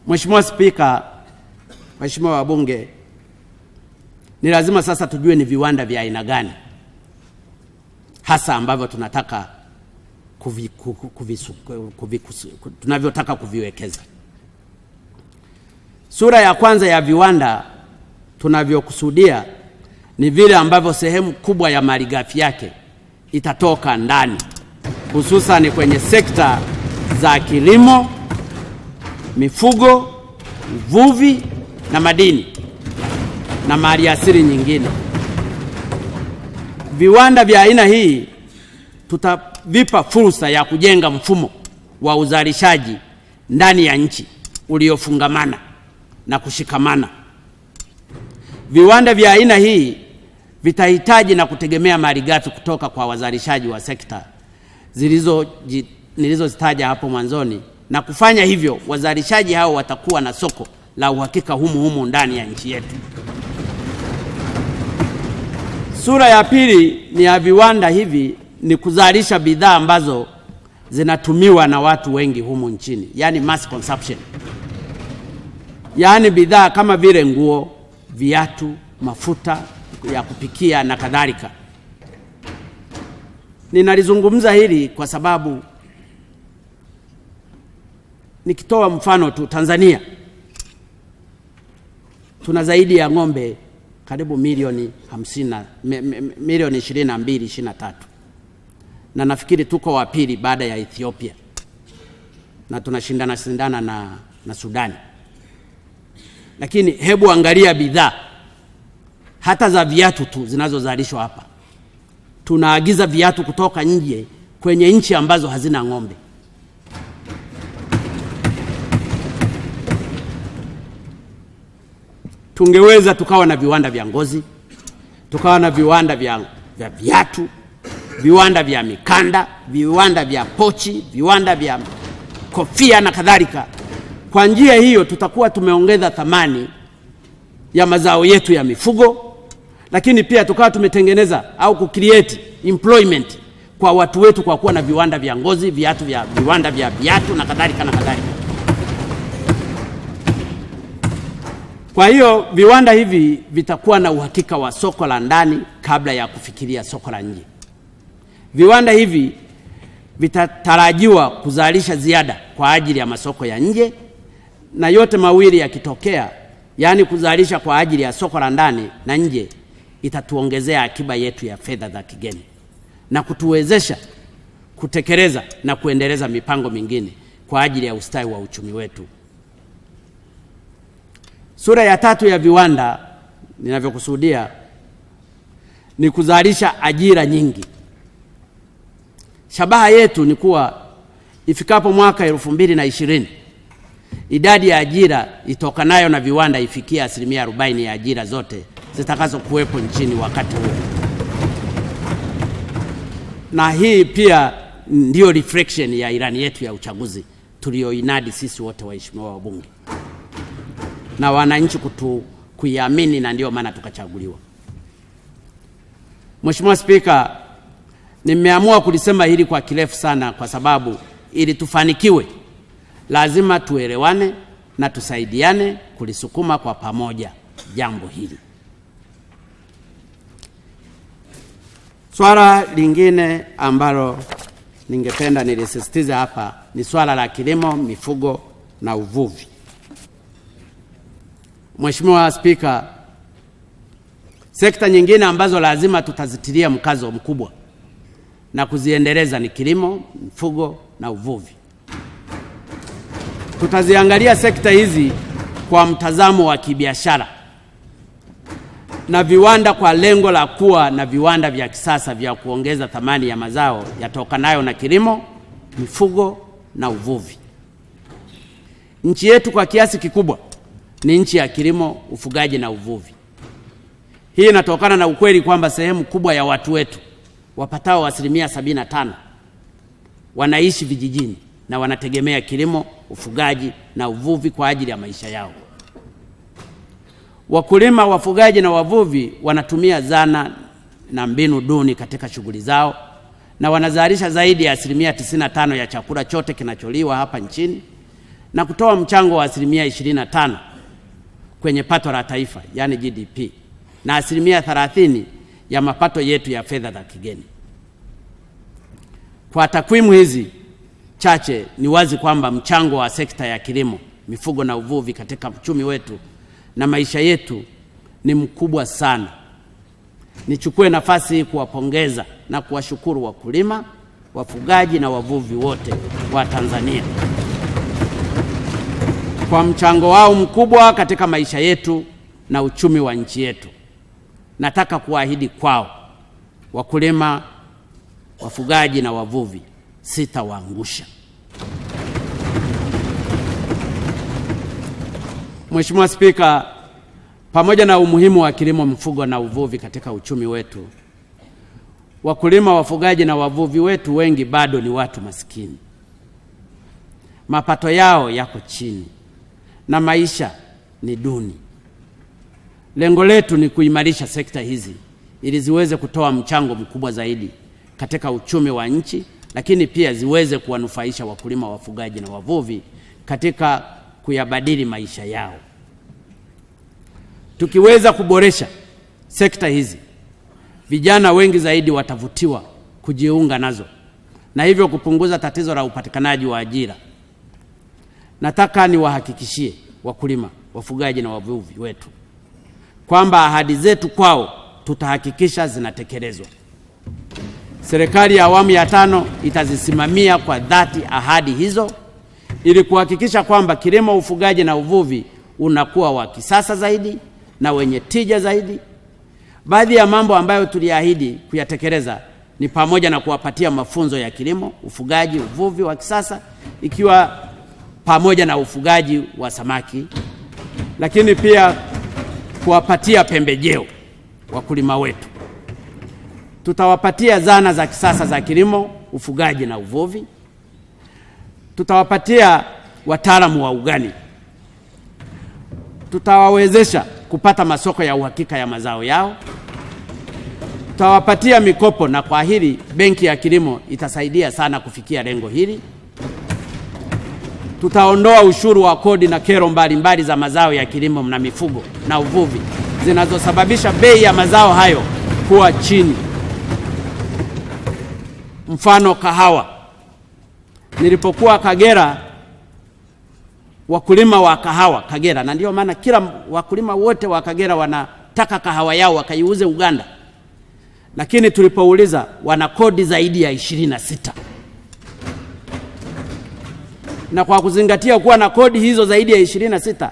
Mheshimiwa Spika, Mheshimiwa wabunge, ni lazima sasa tujue ni viwanda vya aina gani hasa ambavyo tunataka tunavyotaka kuviwekeza. Sura ya kwanza ya viwanda tunavyokusudia ni vile ambavyo sehemu kubwa ya malighafi yake itatoka ndani, hususan kwenye sekta za kilimo, mifugo, uvuvi na madini na maliasili nyingine. Viwanda vya aina hii tutavipa fursa ya kujenga mfumo wa uzalishaji ndani ya nchi uliofungamana na kushikamana. Viwanda vya aina hii vitahitaji na kutegemea malighafi kutoka kwa wazalishaji wa sekta nilizozitaja hapo mwanzoni, na kufanya hivyo wazalishaji hao watakuwa na soko la uhakika humu ndani ya nchi yetu. Sura ya pili ni ya viwanda hivi ni kuzalisha bidhaa ambazo zinatumiwa na watu wengi humu nchini, yani mass consumption. Yani bidhaa kama vile nguo, viatu, mafuta ya kupikia na kadhalika. Ninalizungumza hili kwa sababu nikitoa mfano tu, Tanzania tuna zaidi ya ng'ombe karibu milioni 22-23, na nafikiri tuko wa pili baada ya Ethiopia, na tunashindana na Sudani. Lakini hebu angalia bidhaa hata za viatu tu zinazozalishwa hapa. Tunaagiza viatu kutoka nje kwenye nchi ambazo hazina ng'ombe. Tungeweza tukawa na viwanda vya ngozi, tukawa na viwanda vya viatu, viwanda vya mikanda, viwanda vya pochi, viwanda vya kofia na kadhalika. Kwa njia hiyo tutakuwa tumeongeza thamani ya mazao yetu ya mifugo, lakini pia tukawa tumetengeneza au kucreate employment kwa watu wetu kwa kuwa na viwanda vya ngozi, viwanda vya viatu na kadhalika na kadhalika. Kwa hiyo viwanda hivi vitakuwa na uhakika wa soko la ndani kabla ya kufikiria soko la nje. Viwanda hivi vitatarajiwa kuzalisha ziada kwa ajili ya masoko ya nje, na yote mawili yakitokea, yani kuzalisha kwa ajili ya soko la ndani na nje, itatuongezea akiba yetu ya fedha za kigeni na kutuwezesha kutekeleza na kuendeleza mipango mingine kwa ajili ya ustawi wa uchumi wetu. Sura ya 3 ya viwanda ninavyokusudia ni kuzalisha ajira nyingi. Shabaha yetu ni kuwa ifikapo mwaka 2020 idadi ya ajira itokanayo na viwanda ifikie 40% ya ajira zote zitakazo kuwepo nchini wakati huo. Na hii pia ndio reflection ya ilani yetu ya uchaguzi tulioinadi sisi wote waheshimiwa wabunge na wananchi kuiamini, na ndio maana tukachaguliwa. Mheshimiwa Spika, nimeamua kulisema hili kwa kirefu sana kwa sababu ili tufanikiwe lazima tuelewane na tusaidiane kulisukuma kwa pamoja jambo hili. Swala lingine ambalo ningependa nilisisitize hapa ni swala la kilimo, mifugo na uvuvi. Mheshimiwa Spika, sekta nyingine ambazo lazima tutazitilia mkazo mkubwa na kuziendeleza ni kilimo, mifugo na uvuvi. Tutaziangalia sekta hizi kwa mtazamo wa kibiashara na viwanda kwa lengo la kuwa na viwanda vya kisasa vya kuongeza thamani ya mazao yatokanayo na kilimo, mifugo na uvuvi. Nchi yetu kwa kiasi kikubwa ni nchi ya kilimo, ufugaji na uvuvi. Hii inatokana na ukweli kwamba sehemu kubwa ya watu wetu wapatao 75% wanaishi vijijini na wanategemea kilimo, ufugaji na uvuvi kwa ajili ya maisha yao. Wakulima, wafugaji na wavuvi wanatumia zana na mbinu duni katika shughuli zao na wanazalisha zaidi ya 95% ya chakula chote kinacholiwa hapa nchini na kutoa mchango wa 25% kwenye pato la taifa, yani GDP, na 30% ya mapato yetu ya fedha za kigeni. Kwa takwimu hizi chache ni wazi kwamba mchango wa sekta ya kilimo, mifugo na uvuvi katika uchumi wetu na maisha yetu ni mkubwa sana. Nichukue nafasi hii kuwapongeza na kuwashukuru wakulima, wafugaji na wavuvi wote wa Tanzania kwa mchango wao mkubwa katika maisha yetu na uchumi wa nchi yetu. Nataka kuahidi kwao, wakulima, wafugaji na wavuvi, sitawaangusha. Mheshimiwa Spika, pamoja na umuhimu wa kilimo, mifugo na uvuvi katika uchumi wetu, wakulima, wafugaji na wavuvi wetu wengi bado ni watu maskini. Mapato yao yako chini na maisha ni duni. Lengo letu ni kuimarisha sekta hizi ili ziweze kutoa mchango mkubwa zaidi katika uchumi wa nchi, lakini pia ziweze kuwanufaisha wakulima, wafugaji na wavuvi katika kuyabadili maisha yao. Tukiweza kuboresha sekta hizi, vijana wengi zaidi watavutiwa kujiunga nazo na hivyo kupunguza tatizo la upatikanaji wa ajira. Nataka niwahakikishie wakulima, wafugaji na wavuvi wetu kwamba ahadi zetu kwao tutahakikisha zinatekelezwa. Serikali ya awamu ya 5 itazisimamia kwa dhati ahadi hizo ili kuhakikisha kwamba kilimo, ufugaji na uvuvi unakuwa wa kisasa zaidi na wenye tija zaidi. Baadhi ya mambo ambayo tuliahidi kuyatekeleza ni pamoja na kuwapatia mafunzo ya kilimo, ufugaji, uvuvi wa kisasa, ikiwa pamoja na ufugaji wa samaki, lakini pia kuwapatia pembejeo wakulima wetu. Tutawapatia zana za kisasa za kilimo, ufugaji na uvuvi. Tutawapatia wataalamu wa ugani. Tutawawezesha kupata masoko ya uhakika ya mazao yao. Tutawapatia mikopo, na kwa hili benki ya kilimo itasaidia sana kufikia lengo hili. Tutaondoa ushuru wa kodi na kero mbalimbali za mazao ya kilimo na mifugo na uvuvi zinazosababisha bei ya mazao hayo kuwa chini. Mfano, kahawa. Nilipokuwa Kagera, wakulima wa kahawa Kagera, na ndio maana kila wakulima wote wa Kagera wanataka kahawa yao wakaiuze Uganda, lakini tulipouliza wana kodi zaidi ya 26 na kwa kuzingatia kuwa na kodi hizo zaidi ya 26,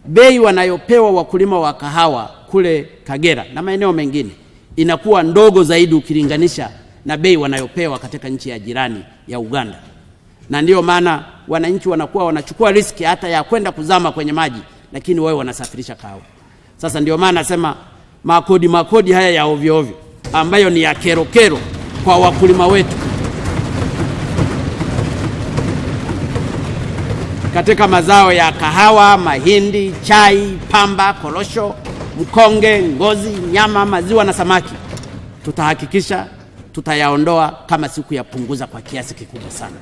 bei wanayopewa wakulima wa kahawa kule Kagera na maeneo mengine inakuwa ndogo zaidi ukilinganisha na bei wanayopewa katika nchi ya jirani ya Uganda. Na ndiyo maana wananchi wanakuwa wanachukua riski hata ya kwenda kuzama kwenye maji, lakini wao wanasafirisha kahawa. Sasa ndiyo maana nasema makodi haya ya ovyo ovyo ambayo ni ya kero kwa wakulima wetu katika mazao ya kahawa, mahindi, chai, pamba, korosho, mkonge, ngozi, nyama, maziwa na samaki, tutahakikisha tutayaondoa kama siku ya punguza kwa kiasi kikubwa sana.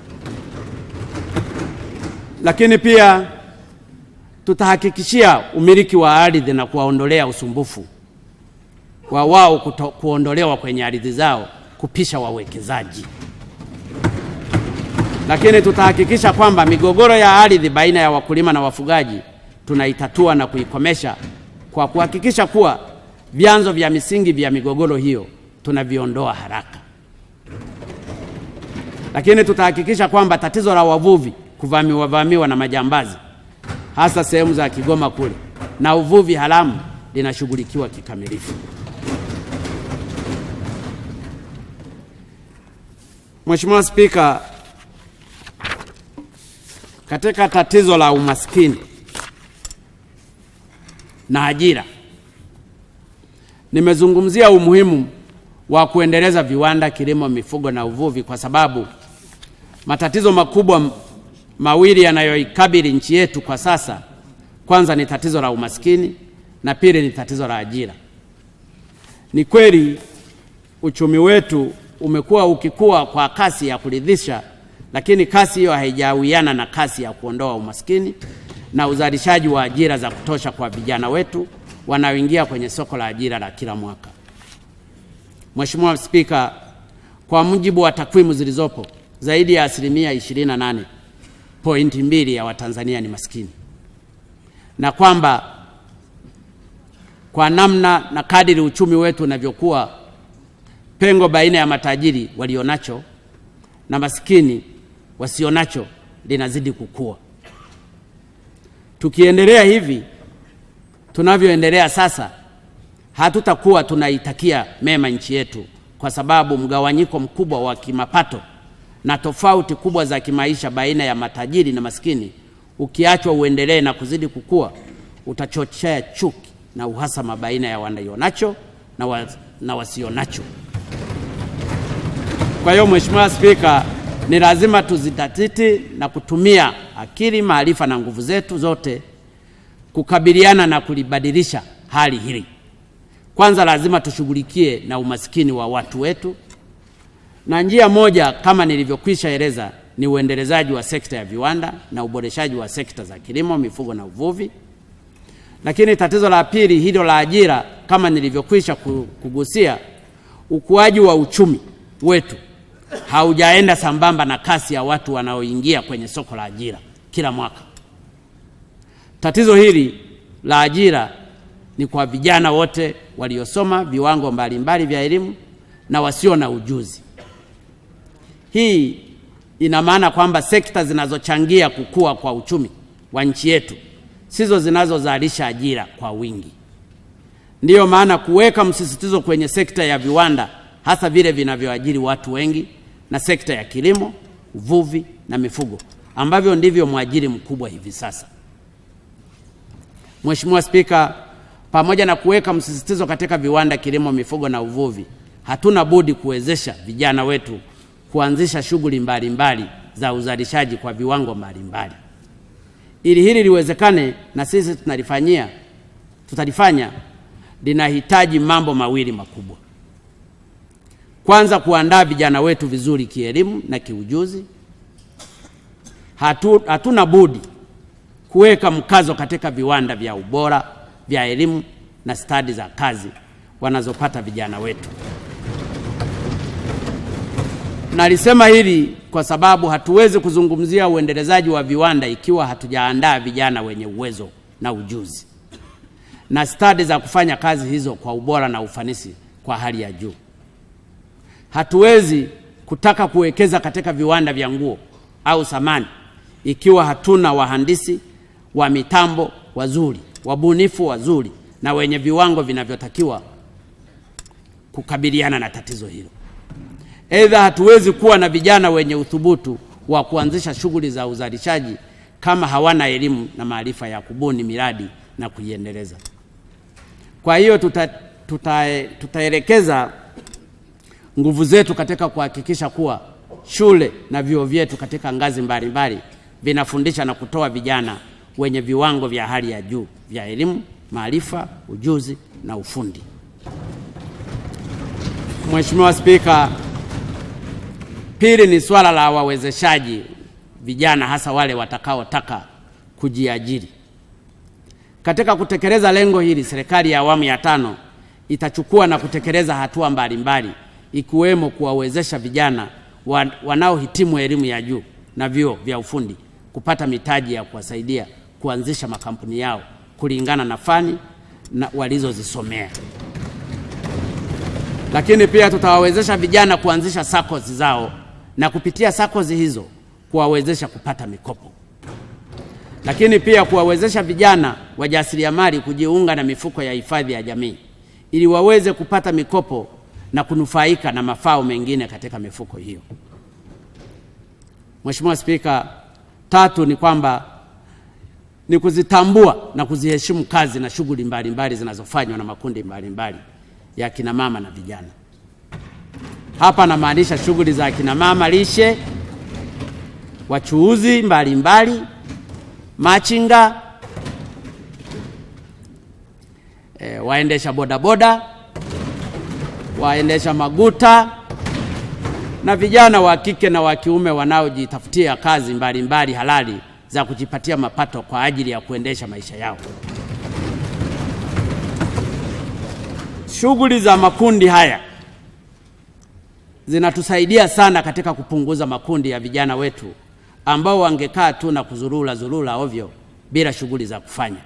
Lakini pia tutahakikishia umiliki wa ardhi na kuwaondolea usumbufu wa wao kuondolewa kwenye ardhi zao kupisha wawekezaji. Lakini tutahakikisha kwamba migogoro ya ardhi baina ya wakulima na wafugaji tunaitatua na kuikomesha kwa kuhakikisha kuwa vyanzo vya misingi vya migogoro hiyo tunaviondoa haraka. Lakini tutahakikisha kwamba tatizo la wavuvi kuvamiwa na majambazi hasa sehemu za Kigoma kule na uvuvi haramu linashughulikiwa kikamilifu. Mheshimiwa Spika, katika tatizo la umaskini na ajira, nimezungumzia umuhimu wa kuendeleza viwanda, kilimo, mifugo na uvuvi kwa sababu matatizo makubwa mawili yanayoikabili nchi yetu kwa sasa, kwanza ni tatizo la umaskini na pili ni tatizo la ajira. Ni kweli uchumi wetu umekuwa ukikua kwa kasi ya kuridhisha, lakini kasi hiyo haijawiana na kasi ya kuondoa umaskini na uzalishaji wa ajira za kutosha kwa vijana wetu wanaoingia kwenye soko la ajira la kila mwaka. Mheshimiwa Spika, kwa mujibu wa takwimu zilizopo, zaidi ya 28.2% ya Watanzania ni maskini, na kwamba kwa namna na kadiri uchumi wetu unavyokuwa, pengo baina ya matajiri walionacho na maskini wasionacho linazidi kukua. Tukiendelea hivi tunavyoendelea sasa, hatutakuwa tunaitakia mema nchi yetu, kwa sababu mgawanyiko mkubwa wa kimapato na tofauti kubwa za kimaisha baina ya matajiri na maskini ukiachwa uendelee na kuzidi kukua, utachochea chuki na uhasama baina ya walionacho na wasionacho. Kwa hiyo Mheshimiwa Spika, ni lazima tuzitatiti na kutumia akili, maarifa na nguvu zetu zote kukabiliana na kulibadilisha hali hili. Kwanza lazima tushughulikie na umaskini wa watu wetu, na njia moja kama nilivyokwisha eleza ni uendelezaji wa sekta ya viwanda na uboreshaji wa sekta za kilimo, mifugo na uvuvi. Lakini tatizo la pili, hilo la ajira, kama nilivyokwisha kugusia, ukuaji wa uchumi wetu haujaenda sambamba na kasi ya watu wanaoingia kwenye soko la ajira kila mwaka. Tatizo hili la ajira ni kwa vijana wote waliosoma viwango mbalimbali vya elimu na wasio na ujuzi. Hii ina maana kwamba sekta zinazochangia kukua kwa uchumi wa nchi yetu sizo zinazozalisha ajira kwa wingi. Ndiyo maana kuweka msisitizo kwenye sekta ya viwanda, hasa vile vinavyoajiri watu wengi, na sekta ya kilimo, uvuvi na mifugo ambavyo ndivyo mwajiri mkubwa hivi sasa. Mheshimiwa Spika, pamoja na kuweka msisitizo katika viwanda, kilimo, mifugo na uvuvi, hatuna budi kuwezesha vijana wetu kuanzisha shughuli mbalimbali za uzalishaji kwa viwango mbalimbali. Ili hili liwezekane na sisi tutalifanya, linahitaji mambo mawili makubwa. Kwanza, kuandaa vijana wetu vizuri kielimu na kiujuzi. Hatuna budi kuweka mkazo katika viwanda vya ubora vya elimu na stadi za kazi wanazopata vijana wetu. Nalisema hili kwa sababu hatuwezi kuzungumzia uendelezaji wa viwanda ikiwa hatujaandaa vijana wenye uwezo na ujuzi na stadi za kufanya kazi hizo kwa ubora na ufanisi kwa hali ya juu. Hatuwezi kutaka kuwekeza katika viwanda vya nguo au samani ikiwa hatuna wahandisi wa mitambo wazuri, wabunifu wazuri na wenye viwango vinavyotakiwa kukabiliana na tatizo hilo. Aidha, hatuwezi kuwa na vijana wenye uthubutu wa kuanzisha shughuli za uzalishaji kama hawana elimu na maarifa ya kubuni miradi na kuiendeleza. Kwa hiyo tutaelekeza nguvu zetu katika kuhakikisha kuwa shule na vyuo vyetu katika ngazi mbalimbali vinafundisha na kutoa vijana wenye viwango vya hali ya juu vya elimu, maarifa, ujuzi na ufundi. Mheshimiwa Spika, pili ni swala la wawezeshaji vijana, hasa wale watakaotaka kujiajiri. Katika kutekeleza lengo hili, serikali ya awamu ya 5 itachukua na kutekeleza hatua mbalimbali, ikiwemo kuwawezesha vijana wanaohitimu elimu ya juu na vyuo vya ufundi kupata mitaji ya kuwasaidia kuanzisha makampuni yao kulingana na fani na walizozisomea. Lakini pia tutawawezesha vijana kuanzisha SACCOS zao na kupitia SACCOS hizo kuwawezesha kupata mikopo. Lakini pia kuwawezesha vijana wajasiriamali kujiunga na mifuko ya hifadhi ya jamii ili waweze kupata mikopo na kunufaika na mafao mengine katika mifuko hiyo. Mheshimiwa Spika, 3 ni kwamba ni kuzitambua na kuziheshimu kazi na shughuli mbalimbali zinazofanywa na makundi mbalimbali ya kina mama na vijana. Hapa namaanisha shughuli za kina mama lishe, wachuuzi mbalimbali, machinga, waendesha bodaboda, waendesha maguta na vijana wa kike na wa kiume wanaojitafutia kazi mbalimbali halali za kujipatia mapato kwa ajili ya kuendesha maisha yao. Shughuli za makundi haya zinatusaidia sana katika kupunguza makundi ya vijana wetu ambao wangekaa tu na kuzurura ovyo bila shughuli za kufanya.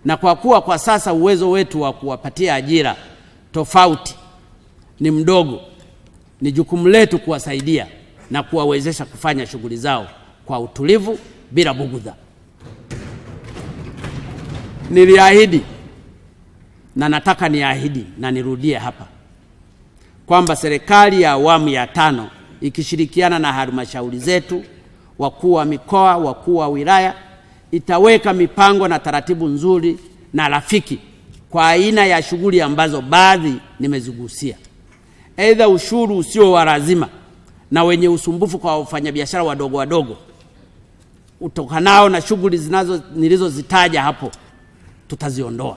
Na kwa kuwa kwa sasa uwezo wetu wa kuwapatia ajira tofauti ni mdogo, ni jukumu letu kuwasaidia na kuwawezesha kufanya shughuli zao kwa utulivu bila bugudha. Niliahidi na nataka niahidi na nirudie hapa kwamba serikali ya awamu ya 5 ikishirikiana na halmashauri zetu, wakuu wa mikoa, wakuu wa wilaya, itaweka mipango na taratibu nzuri na rafiki kwa aina ya shughuli ambazo baadhi nimezigusia. Aidha, ushuru usio wa lazima na wenye usumbufu kwa wafanyabiashara wadogo utokanao na shughuli nilizozitaja hapo tutaziondoa.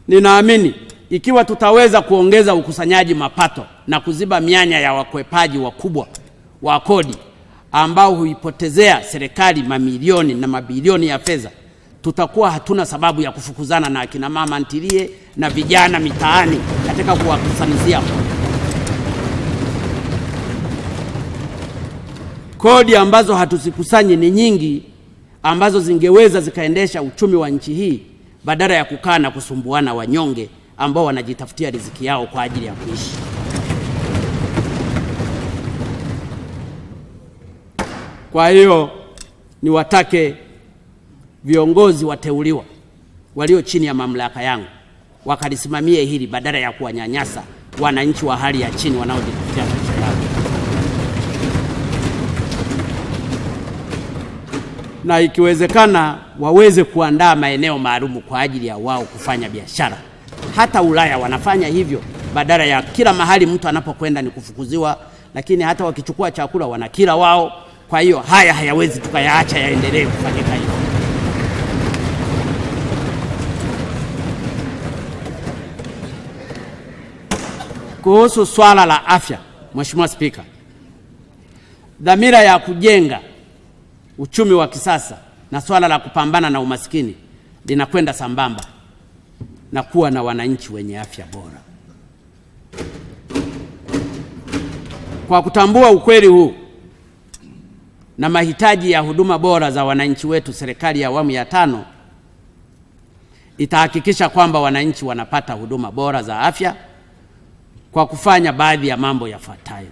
Ninaamini ikiwa tutaweza kuongeza ukusanyaji mapato na kuziba mianya ya wakwepaji wakubwa wa kodi ambao huipotezea serikali mamilioni na mabilioni ya fedha, tutakuwa hatuna sababu ya kufukuzana na akina mama ntilie na vijana mitaani katika kuwakusanyizia kodi ambazo hatuzikusanyi ni nyingi, ambazo zingeweza zikaendesha uchumi wa nchi hii badala ya kukaa na kusumbuana wanyonge ambao wanajitafutia riziki yao kwa ajili ya kuishi. Kwa hiyo niwatake viongozi wateuliwa walio chini ya mamlaka yangu wakalisimamie hili badala ya kuwanyanyasa wananchi wa hali ya chini wanaojitafutia maisha yao. Na ikiwezekana waweze kuandaa maeneo maalum kwa ajili ya wao kufanya biashara. Hata Ulaya wanafanya hivyo, badala ya kila mahali mtu anapokwenda ni kufukuziwa, lakini hata wakichukua chakula wanakila wao. Kwa hiyo haya hayawezi tukayaacha yaendelee kufanyika hivyo. Kuhusu swala la afya, Mheshimiwa Spika, dhamira ya kujenga uchumi wa kisasa na swala la kupambana na umaskini linakwenda sambamba na kuwa na wananchi wenye afya bora. Kwa kutambua ukweli huu na mahitaji ya huduma bora za wananchi wetu, serikali ya awamu ya 5 itahakikisha kwamba wananchi wanapata huduma bora za afya kwa kufanya baadhi ya mambo yafuatayo.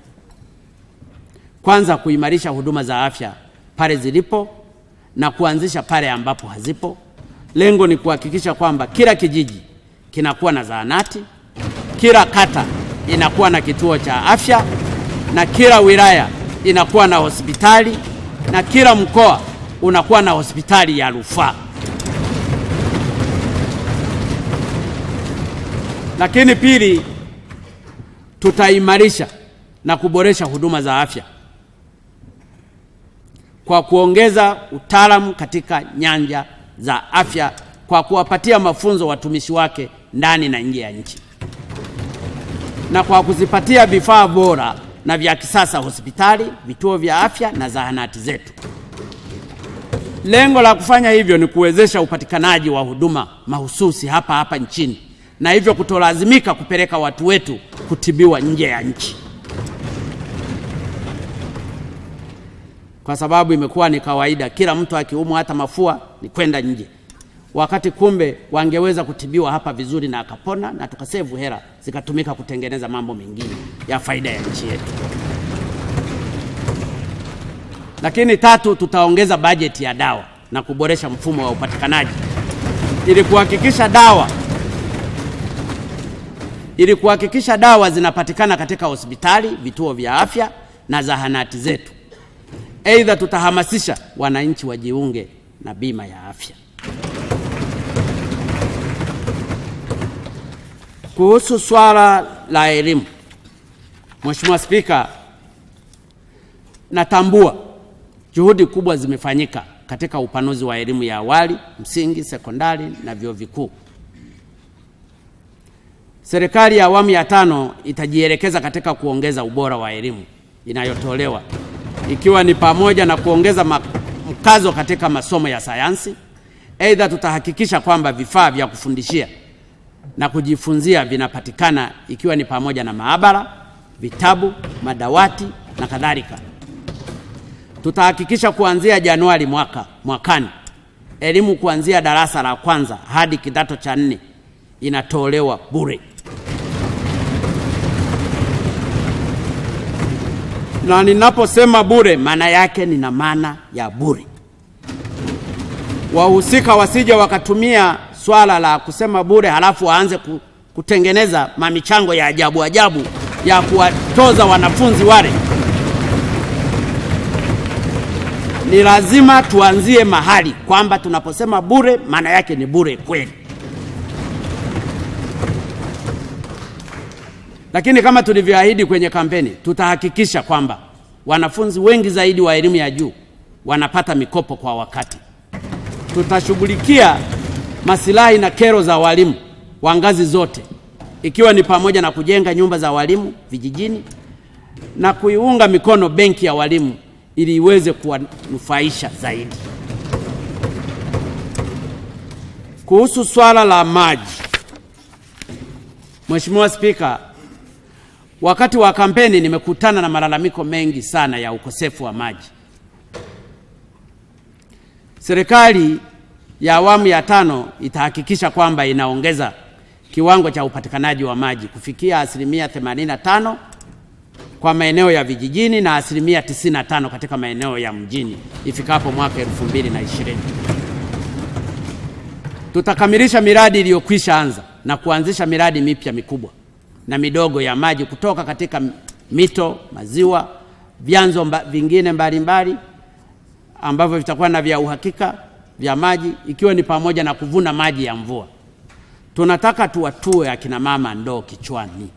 Kwanza, kuimarisha huduma za afya pale zilipo na kuanzisha pale ambapo hazipo. Lengo ni kuhakikisha kwamba kila kijiji kinakuwa na zahanati, kila kata inakuwa na kituo cha afya, na kila wilaya inakuwa na hospitali, na kila mkoa unakuwa na hospitali ya rufaa. Lakini pili, tutaimarisha na kuboresha huduma za afya kwa kuongeza utaalamu katika nyanja za afya kwa kuwapatia mafunzo watumishi wake ndani na nje ya nchi, na kwa kuzipatia vifaa bora na vya kisasa hospitali, vituo vya afya na zahanati zetu. Lengo la kufanya hivyo ni kuwezesha upatikanaji wa huduma mahususi hapa nchini, na hivyo kutolazimika kupeleka watu wetu kutibiwa nje ya nchi, kwa sababu imekuwa ni kawaida kila mtu akiumwa hata mafua ni kwenda nje, wakati kumbe wangeweza kutibiwa hapa vizuri na akapona, na tukasevu hela zikatumika kutengeneza mambo mengine ya faida ya nchi yetu. Lakini tatu, tutaongeza bajeti ya dawa na kuboresha mfumo wa upatikanaji ili kuhakikisha dawa zinapatikana katika hospitali, vituo vya afya na zahanati zetu. Aidha, tutahamasisha wananchi wajiunge na bima ya afya. Kuhusu swala la elimu, Mheshimiwa Spika, natambua juhudi kubwa zimefanyika katika upanuzi wa elimu ya awali, msingi, sekondari na vyuo vikuu. Serikali ya awamu ya 5 itajielekeza katika kuongeza ubora wa elimu inayotolewa, ikiwa ni pamoja na kuongeza mkazo katika masomo ya sayansi. Aidha, tutahakikisha kwamba vifaa vya kufundishia na kujifunzia vinapatikana, ikiwa ni pamoja na maabara, vitabu, madawati na kadhalika. Tutahakikisha kuanzia Januari mwakani elimu kuanzia darasa la kwanza hadi kidato cha 4 inatolewa bure. Na ninaposema bure, maana yake nina maana ya bure. Wahusika wasije wakatumia swala la kusema bure halafu waanze kutengeneza mamichango ya ajabu ya kuwatoza wanafunzi wale. Ni lazima tuanzie mahali kwamba tunaposema bure, maana yake ni bure kweli. Lakini kama tulivyoahidi kwenye kampeni, tutahakikisha kwamba wanafunzi wengi zaidi wa elimu ya juu wanapata mikopo kwa wakati. Tutashughulikia masilahi na kero za walimu wa ngazi zote, ikiwa ni pamoja na kujenga nyumba za walimu vijijini na kuiunga mikono benki ya walimu ili iweze kuwanufaisha zaidi. Kuhusu swala la maji, Mheshimiwa Spika, wakati wa kampeni nimekutana na malalamiko mengi sana ya ukosefu wa maji. Serikali ya awamu ya 5 itahakikisha kwamba inaongeza kiwango cha upatikanaji wa maji kufikia 85% kwa maeneo ya vijijini na 95% katika maeneo ya mjini ifikapo mwaka 2020. Tutakamilisha miradi iliyokwisha anza na kuanzisha miradi mipya mikubwa na midogo ya maji kutoka katika mito, maziwa, vyanzo vingine mbalimbali ambavyo vitakuwa na vya uhakika vya maji, ikiwa ni pamoja na kuvuna maji ya mvua. Tunataka tuwatue akina mama ndoo kichwani.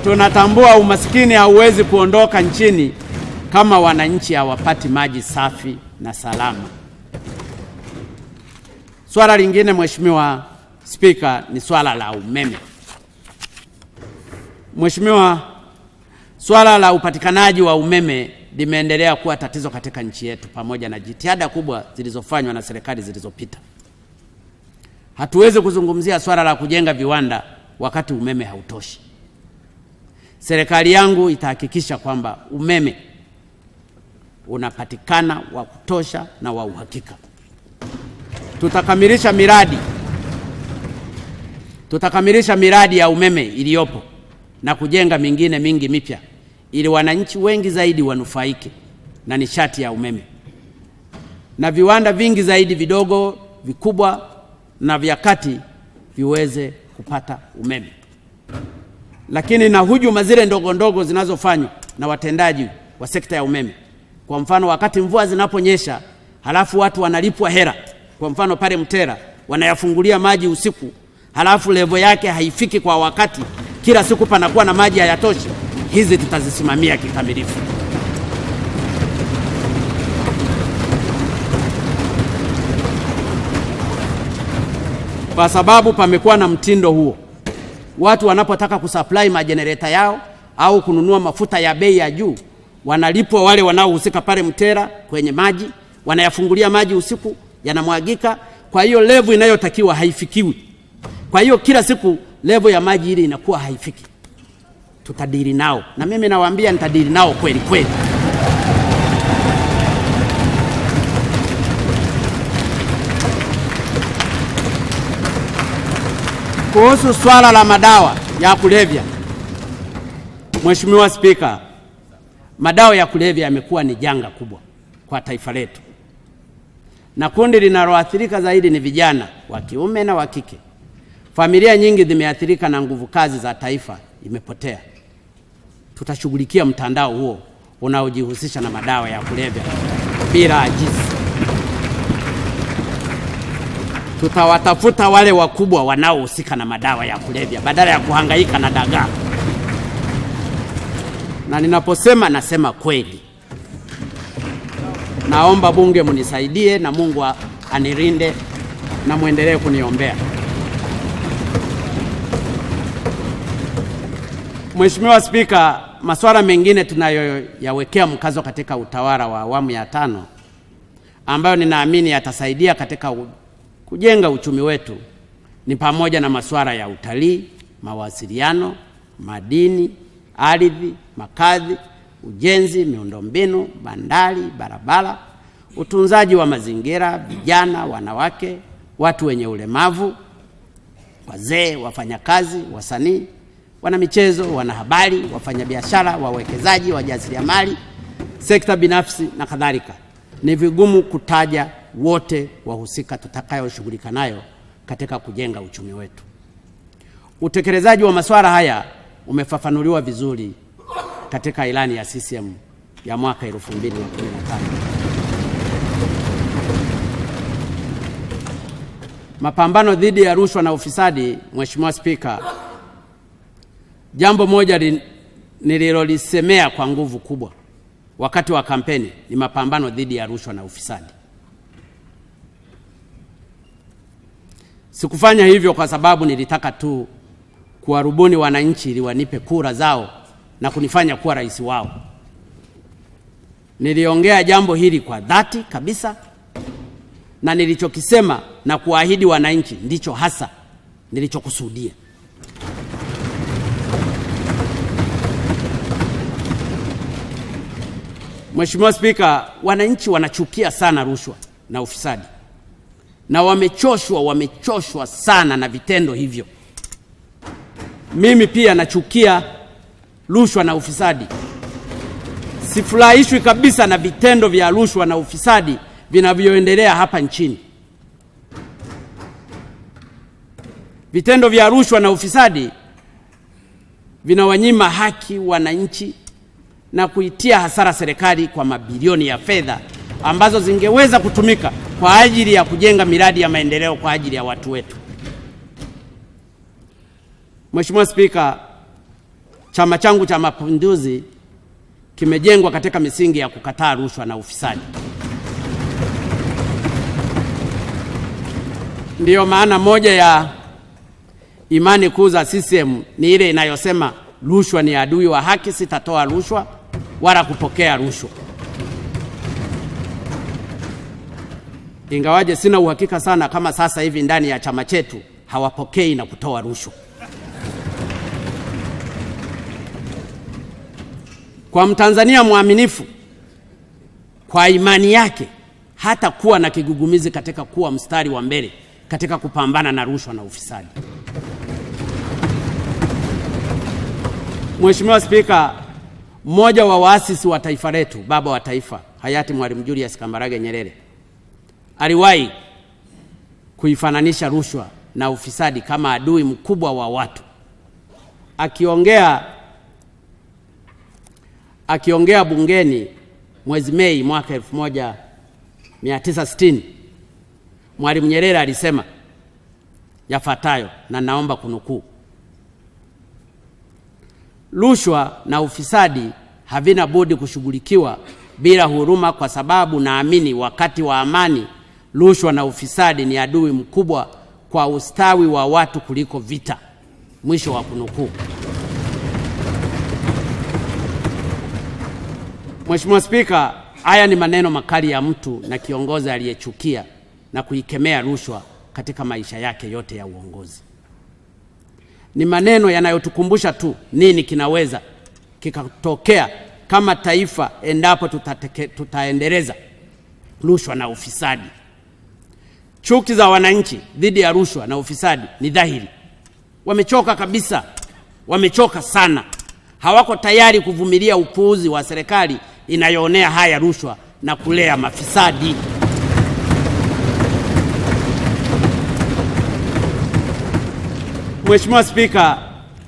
Tunatambua umasikini hauwezi kuondoka nchini kama wananchi hawapati maji safi na salama. Swala lingine, Mheshimiwa Spika, ni swala la umeme. Mheshimiwa, swala la upatikanaji wa umeme limeendelea kuwa tatizo katika nchi yetu pamoja na jitihada kubwa zilizofanywa na serikali zilizopita. Hatuwezi kuzungumzia swala la kujenga viwanda wakati umeme hautoshi. Serikali yangu itahakikisha kwamba umeme unapatikana wa kutosha na wa uhakika. Tutakamilisha miradi ya umeme iliyopo na kujenga mingine mingi mipya ili wananchi wengi zaidi wanufaike na nishati ya umeme, na viwanda vingi zaidi vidogo, vikubwa na vya kati viweze kupata umeme. Lakini na hujuma zile ndogo ndogo zinazofanywa na watendaji wa sekta ya umeme, kwa mfano wakati mvua zinaponyesha halafu watu wanalipwa hera, kwa mfano pale Mtera wanayafungulia maji usiku, halafu levo yake haifiki kwa wakati, kila siku panakuwa na maji hayatoshi. Hizi tutazisimamia kikamilifu. Kwa sababu pamekuwa na mtindo huo, watu wanapotaka kusupply majenereta yao au kununua mafuta ya bei ya juu, wanalipwa wale wanaohusika pale Mtera kwenye maji, wanayafungulia maji usiku, yanamwagika. Kwa hiyo level inayotakiwa haifikiwi. Kwa hiyo kila siku level ya maji ile inakuwa haifiki. Tutadili nao, na mimi nawaambia nitadili nao kweli kweli. Kuhusu swala la madawa ya kulevya, Mheshimiwa Spika, madawa ya kulevya yamekuwa ni janga kubwa kwa taifa letu, na kundi linaloathirika zaidi ni vijana wa kiume na wa kike. Familia nyingi zimeathirika na nguvu kazi za taifa imepotea. Tutashughulikia mtandao huo unaojihusisha na madawa ya kulevya bila ajizi. Tutawatafuta wale wakubwa wanaohusika na madawa ya kulevya badala ya kuhangaika na dagaa. Na ninaposema nasema kweli. Naomba bunge mnisaidie na Mungu anirinde na muendelee kuniombea. Mheshimiwa Spika, masuala mengine tunayoyawekea mkazo katika utawala wa awamu ya 5 ambayo ninaamini yatasaidia katika kujenga uchumi wetu ni pamoja na masuala ya utalii, mawasiliano, madini, ardhi, makazi, ujenzi, miundombinu, bandari, barabara, utunzaji wa mazingira, vijana, wanawake, watu wenye ulemavu, wazee, wafanyakazi, wasanii, wanamichezo, wanahabari, wafanyabiashara, wawekezaji, wajasiriamali, sekta binafsi na kadhalika. Ni vigumu kutaja wote wahusika tutakayoshughulika nayo katika kujenga uchumi wetu. Utekelezaji wa masuala haya umefafanuliwa vizuri katika ilani ya CCM ya mwaka 2015. Mapambano dhidi ya rushwa na ufisadi, Mheshimiwa Spika, jambo moja nililolisemea kwa nguvu kubwa wakati wa kampeni ni mapambano dhidi ya rushwa na ufisadi. Sikufanya hivyo kwa sababu nilitaka tu kuwarubuni wananchi ili wanipe kura zao na kunifanya kuwa rais wao. Niliongea jambo hili kwa dhati kabisa, na nilichokisema na kuahidi wananchi ndicho hasa nilichokusudia. Mheshimiwa Spika, wananchi wanachukia sana rushwa na ufisadi, na wamechoshwa sana na vitendo hivyo. Mimi pia nachukia rushwa na ufisadi. Sifurahishwi kabisa na vitendo vya rushwa na ufisadi vinavyoendelea hapa nchini. Vitendo vya rushwa na ufisadi vinawanyima haki wananchi na kuitia hasara serikali kwa mabilioni ya fedha ambazo zingeweza kutumika kwa ajili ya kujenga miradi ya maendeleo kwa ajili ya watu wetu. Mheshimiwa Spika, chama changu cha Mapinduzi kimejengwa katika misingi ya kukataa rushwa na ufisadi. Ndiyo maana moja ya imani kuu za CCM ni ile inayosema rushwa ni adui wa haki, sitatoa rushwa wala kupokea rushwa. Ingawaje sina uhakika sana kama sasa hivi ndani ya chama chetu hawapokei na kutoa rushwa. Kwa Mtanzania mwaminifu, kwa imani yake hata kuwa na kigugumizi katika kuwa mstari wa mbele katika kupambana na rushwa na ufisadi. Mheshimiwa Spika, mmoja wa waasisi wa taifa letu, baba wa taifa, hayati Mwalimu Julius Kambarage Nyerere, aliwahi kuifananisha rushwa na ufisadi kama adui mkubwa wa watu. Akiongea bungeni mwezi Mei mwaka 1960, Mwalimu Nyerere alisema yafuatayo, na naomba kunukuu: rushwa na ufisadi havina budi kushughulikiwa bila huruma, kwa sababu naamini wakati wa amani rushwa na ufisadi ni adui mkubwa kwa ustawi wa watu kuliko vita. Mwisho wa kunukuu. Mheshimiwa Spika, haya ni maneno makali ya mtu na kiongozi aliyechukia na kuikemea rushwa katika maisha yake yote ya uongozi. Ni maneno yanayotukumbusha tu nini kinaweza kikatokea kama taifa endapo tutaendeleza rushwa na ufisadi. Chuki za wananchi dhidi ya rushwa na ufisadi ni dhahiri. Wamechoka kabisa, wamechoka sana. Hawako tayari kuvumilia upuuzi wa serikali inayoonea haya rushwa na kulea mafisadi. Mheshimiwa Spika,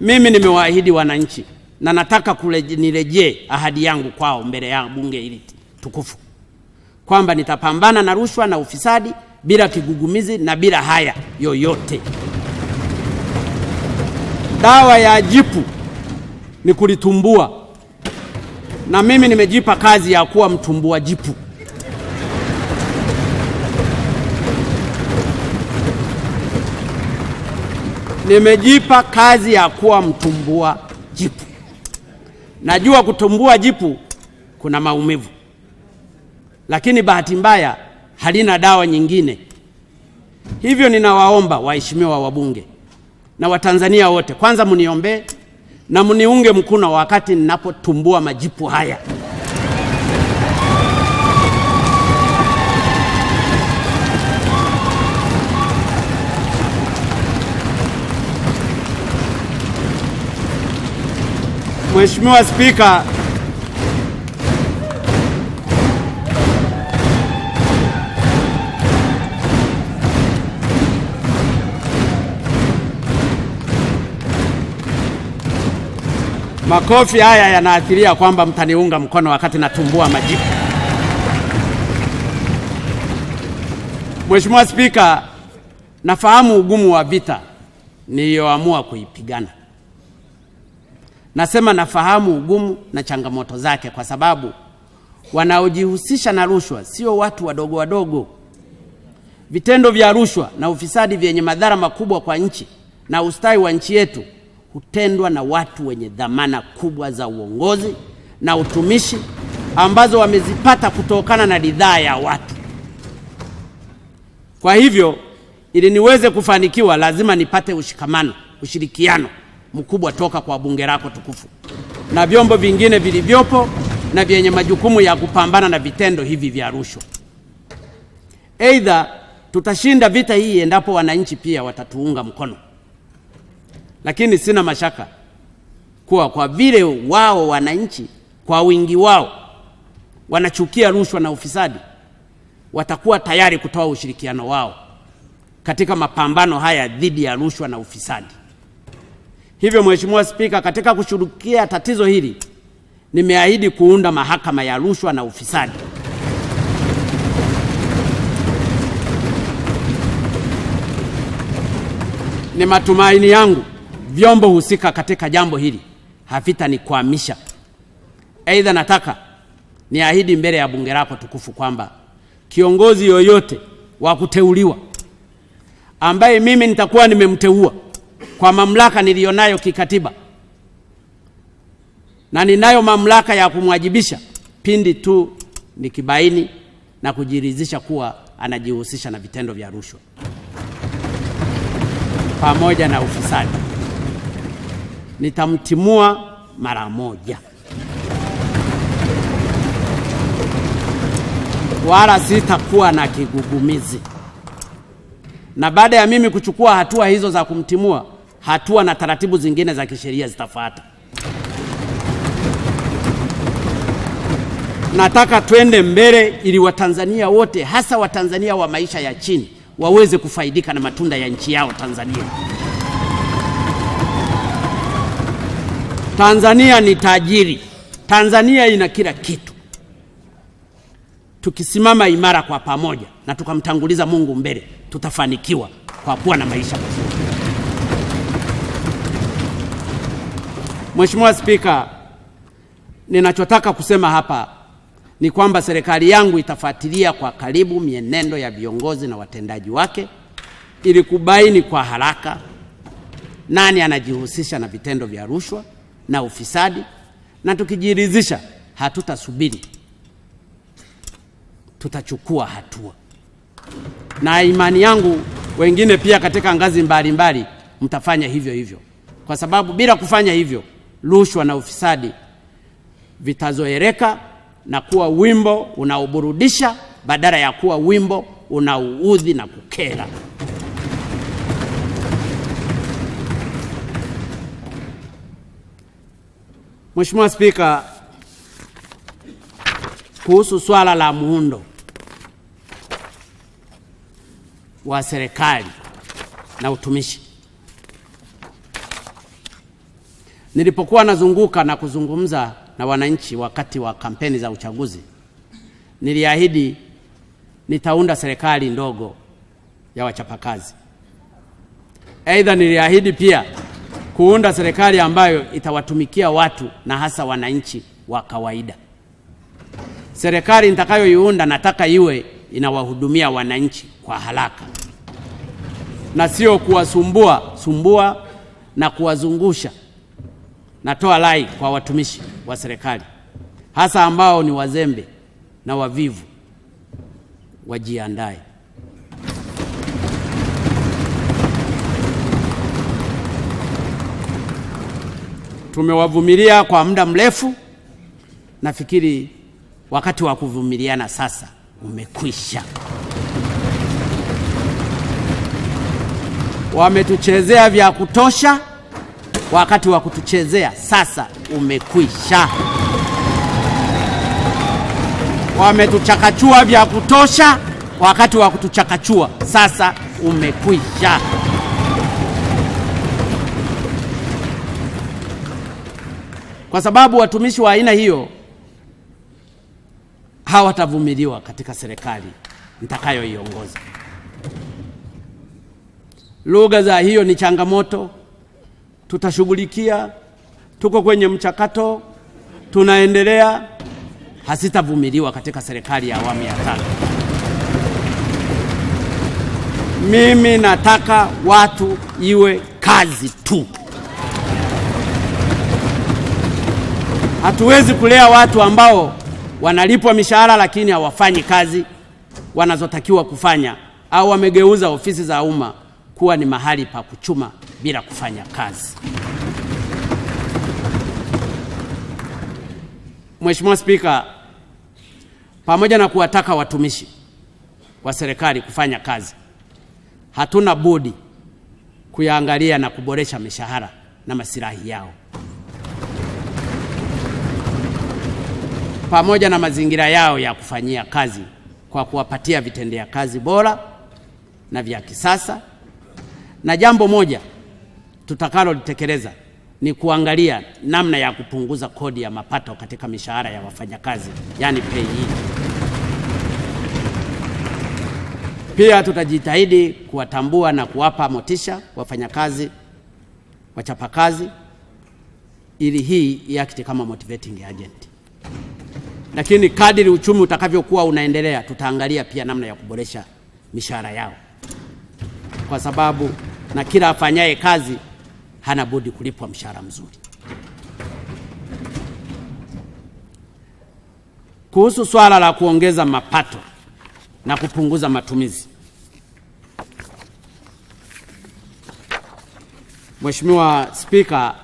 mimi nimewaahidi wananchi na nataka nirejee ahadi yangu kwao mbele ya bunge hili tukufu kwamba nitapambana na rushwa na ufisadi bila kigugumizi na bila haya yoyote. Dawa ya jipu ni kulitumbua, na mimi nimejipa kazi ya kuwa mtumbua jipu. Nimejipa kazi ya kuwa mtumbua jipu. Najua kutumbua jipu kuna maumivu, lakini bahati mbaya halina dawa nyingine. Hivyo ninawaomba waheshimiwa wabunge na Watanzania wote, kwanza mniombee na mniunge mkono wakati ninapotumbua majipu haya. Mheshimiwa Spika, makofi haya yanaathiria kwamba mtaniunga mkono wakati natumbua majipu. Mheshimiwa Spika, nafahamu ugumu wa vita niliyoamua kuipigana. Nasema nafahamu ugumu na changamoto zake kwa sababu wanaojihusisha na rushwa sio watu wadogo wadogo. Vitendo vya rushwa na ufisadi vyenye madhara makubwa kwa nchi na ustawi wa nchi yetu hutendwa na watu wenye dhamana kubwa za uongozi na utumishi ambazo wamezipata kutokana na ridhaa ya watu. Kwa hivyo, ili niweze kufanikiwa lazima nipate ushirikiano mkubwa toka kwa bunge lako tukufu na vyombo vingine vilivyopo na vyenye majukumu ya kupambana na vitendo hivi vya rushwa. Aidha, tutashinda vita hii endapo wananchi pia watatuunga mkono. Lakini sina mashaka kuwa kwa vile wao wananchi kwa wingi wao wanachukia rushwa na ufisadi, watakuwa tayari kutoa ushirikiano wao katika mapambano haya dhidi ya rushwa na ufisadi. Hivyo Mheshimiwa Spika, katika kushughulikia tatizo hili nimeahidi kuunda mahakama ya rushwa na ufisadi. Ni matumaini yangu vyombo husika katika jambo hili havitanikwamisha. Aidha, nataka niahidi mbele ya bunge lako tukufu kwamba kiongozi yoyote wa kuteuliwa ambaye mimi nitakuwa nimemteua kwa mamlaka nilionayo kikatiba, na ninayo mamlaka ya kumwajibisha pindi tu nikibaini na kujiridhisha kuwa anajihusisha na vitendo vya rushwa pamoja na ufisadi, nitamtimua mara moja. wala sitakuwa na kigugumizi. Na baada ya mimi kuchukua hatua hizo za kumtimua, hatua na taratibu zingine za kisheria zitafuata. Nataka twende mbele ili Watanzania wote, hasa Watanzania wa maisha ya chini, waweze kufaidika na matunda ya nchi yao Tanzania. Tanzania ni tajiri. Tanzania ina kila kitu. Tukisimama imara kwa pamoja na tukamtanguliza Mungu mbele, tutafanikiwa kwa kuwa na maisha mazuri. Mheshimiwa Spika, ninachotaka kusema hapa ni kwamba serikali yangu itafuatilia kwa karibu mienendo ya viongozi na watendaji wake ili kubaini kwa haraka nani anajihusisha na vitendo vya rushwa na ufisadi, na tukijiridhisha, hatutasubiri, tutachukua hatua. Na imani yangu wengine pia katika ngazi mbalimbali mtafanya hivyo hivyo, kwa sababu bila kufanya hivyo rushwa na ufisadi vitazoeleka na kuwa wimbo unaoburudisha badala ya kuwa wimbo unaoudhi na kukera. Mheshimiwa Spika, kuhusu swala la muundo wa serikali na utumishi, nilipokuwa nazunguka na kuzungumza na wananchi wakati wa kampeni za uchaguzi, niliahidi nitaunda serikali ndogo ya wachapakazi. Aidha, niliahidi pia kuunda serikali ambayo itawatumikia watu na hasa wananchi wa kawaida. Serikali nitakayoiunda nataka iwe inawahudumia wananchi kwa haraka na sio kuwasumbua na kuwazungusha. Natoa rai kwa watumishi wa serikali, hasa ambao ni wazembe na wavivu, wajiandae. Tumewavumilia kwa muda mrefu, nafikiri wakati wa kuvumiliana sasa umekwisha. Wametuchezea vya kutosha, wakati wa kutuchezea sasa umekwisha. Wametuchakachua vya kutosha, wakati wa kutuchakachua sasa umekwisha. Kwa sababu watumishi wa aina hiyo hawatavumiliwa katika serikali nitakayoiongoza. Lugha za hiyo ni changamoto, tutashughulikia, tuko kwenye mchakato, tunaendelea, hasitavumiliwa katika serikali ya awamu ya tano. Mimi nataka watu iwe kazi tu. Hatuwezi kulea watu ambao wanalipwa mishahara lakini hawafanyi kazi wanazotakiwa kufanya, au wamegeuza ofisi za umma kuwa ni mahali pa kuchuma bila kufanya kazi. Mheshimiwa Spika, pamoja na kuwataka watumishi wa serikali kufanya kazi, hatuna budi kuyaangalia na kuboresha mishahara na maslahi yao, pamoja na mazingira yao ya kufanyia kazi, kwa kuwapatia vitendea kazi bora na vya kisasa. Na jambo moja tutakalolitekeleza ni kuangalia namna ya kupunguza kodi ya mapato katika mishahara ya wafanyakazi, yani pay. Pia tutajitahidi kuwatambua na kuwapa motisha wafanyakazi wachapakazi ili hii iakti kama motivating agent. Lakini kadiri uchumi utakavyokuwa unaendelea, tutaangalia pia namna ya kuboresha mishahara yao, kwa sababu na kila afanyaye kazi hana budi kulipwa mshahara mzuri. Kuhusu swala la kuongeza mapato na kupunguza matumizi, Mheshimiwa Spika,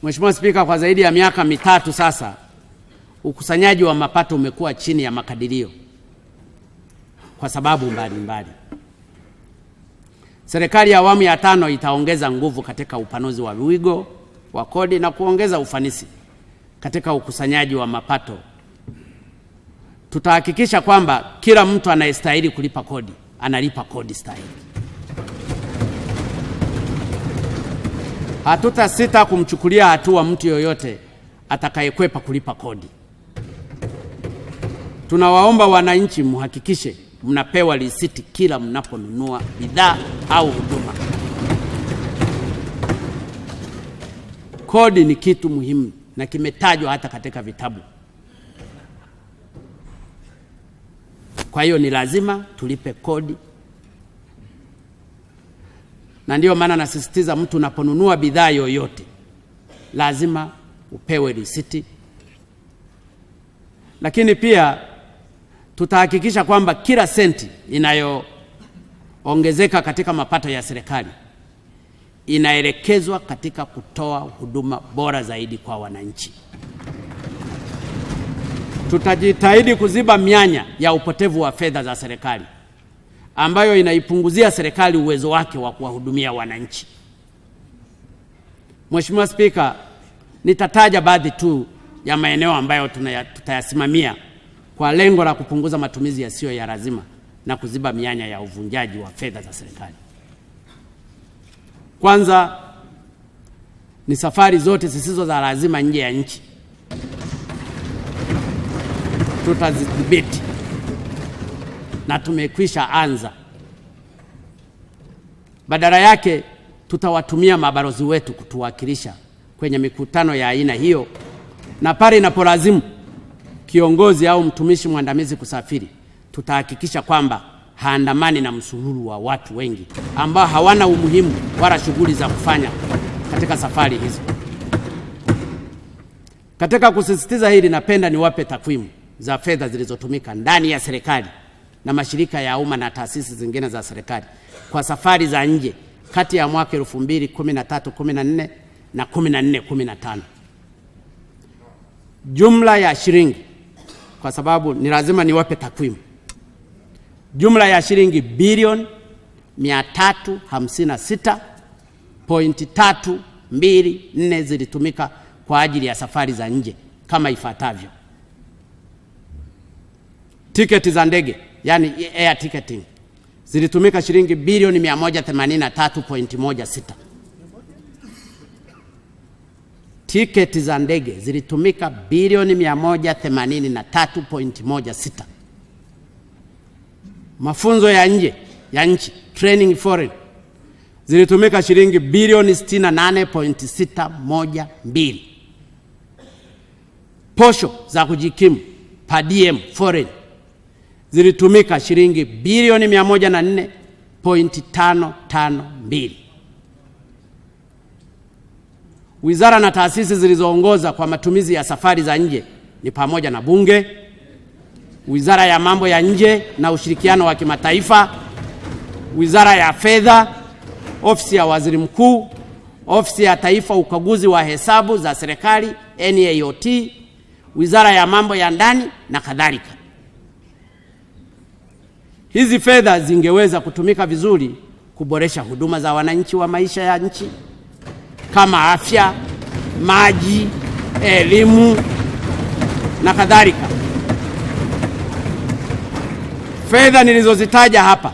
Mheshimiwa Spika, kwa zaidi ya miaka mitatu sasa ukusanyaji wa mapato umekuwa chini ya makadirio kwa sababu mbalimbali. Serikali ya awamu ya 5 itaongeza nguvu katika upanuzi wa wigo wa kodi na kuongeza ufanisi katika ukusanyaji wa mapato. Tutahakikisha kwamba kila mtu anayestahili kulipa kodi analipa kodi stahili. Hatutasita kumchukulia hatua mtu yoyote atakayekwepa kulipa kodi. Tunawaomba wananchi muhakikishe mnapewa risiti kila mnaponunua bidhaa au huduma. Kodi ni kitu muhimu na kimetajwa hata katika vitabu. Kwa hiyo ni lazima tulipe kodi. Na ndio maana nasisitiza mtu unaponunua bidhaa yoyote lazima upewe risiti. Lakini pia tutahakikisha kwamba kila senti inayoongezeka katika mapato ya serikali inaelekezwa katika kutoa huduma bora zaidi kwa wananchi. Tutajitahidi kuziba mianya ya upotevu wa fedha za serikali ambayo inaipunguzia serikali uwezo wake wa kuwahudumia wananchi. Mheshimiwa Spika, nitataja baadhi tu ya maeneo ambayo tutayasimamia kwa lengo la kupunguza matumizi yasiyo ya lazima na kuziba mianya ya uvunjaji wa fedha za serikali. Kwanza ni safari zote zisizo za lazima nje ya nchi. Tutazidhibiti na tumekwisha anza. Badala yake tutawatumia mabalozi wetu kutuwakilisha kwenye mikutano ya aina hiyo, na pale inapolazimu kiongozi au mtumishi mwandamizi kusafiri, tutahakikisha kwamba haandamani na msururu wa watu wengi ambao hawana umuhimu wala shughuli za kufanya katika safari hizo. Katika kusisitiza hili, napenda niwape takwimu za fedha zilizotumika ndani ya serikali na mashirika ya umma na taasisi zingine za serikali kwa safari za nje kati ya mwaka 2013-14 na 14-15. Jumla ya shilingi, kwa sababu ni lazima niwape takwimu, jumla ya shilingi bilioni 356.324 zilitumika kwa ajili ya safari za nje kama ifuatavyo. Tiketi za ndege, yani air ticketing, zilitumika shilingi bilioni 183.16. Tiketi za ndege zilitumika bilioni 183.16. Mafunzo ya nje ya nchi, training foreign, zilitumika shilingi bilioni 68.612. Posho za kujikimu, per diem foreign, zilitumika shilingi bilioni 104.552. Wizara na taasisi zilizoongoza kwa matumizi ya safari za nje ni pamoja na Bunge, Wizara ya Mambo ya Nje na Ushirikiano wa Kimataifa, Wizara ya Fedha, Ofisi ya Waziri Mkuu, Ofisi ya Taifa Ukaguzi wa Hesabu za Serikali NAOT, Wizara ya Mambo ya Ndani na kadhalika. Hizi fedha zingeweza kutumika vizuri kuboresha huduma za wananchi wa maisha ya nchi kama afya, maji, elimu na kadhalika. Fedha nilizozitaja hapa,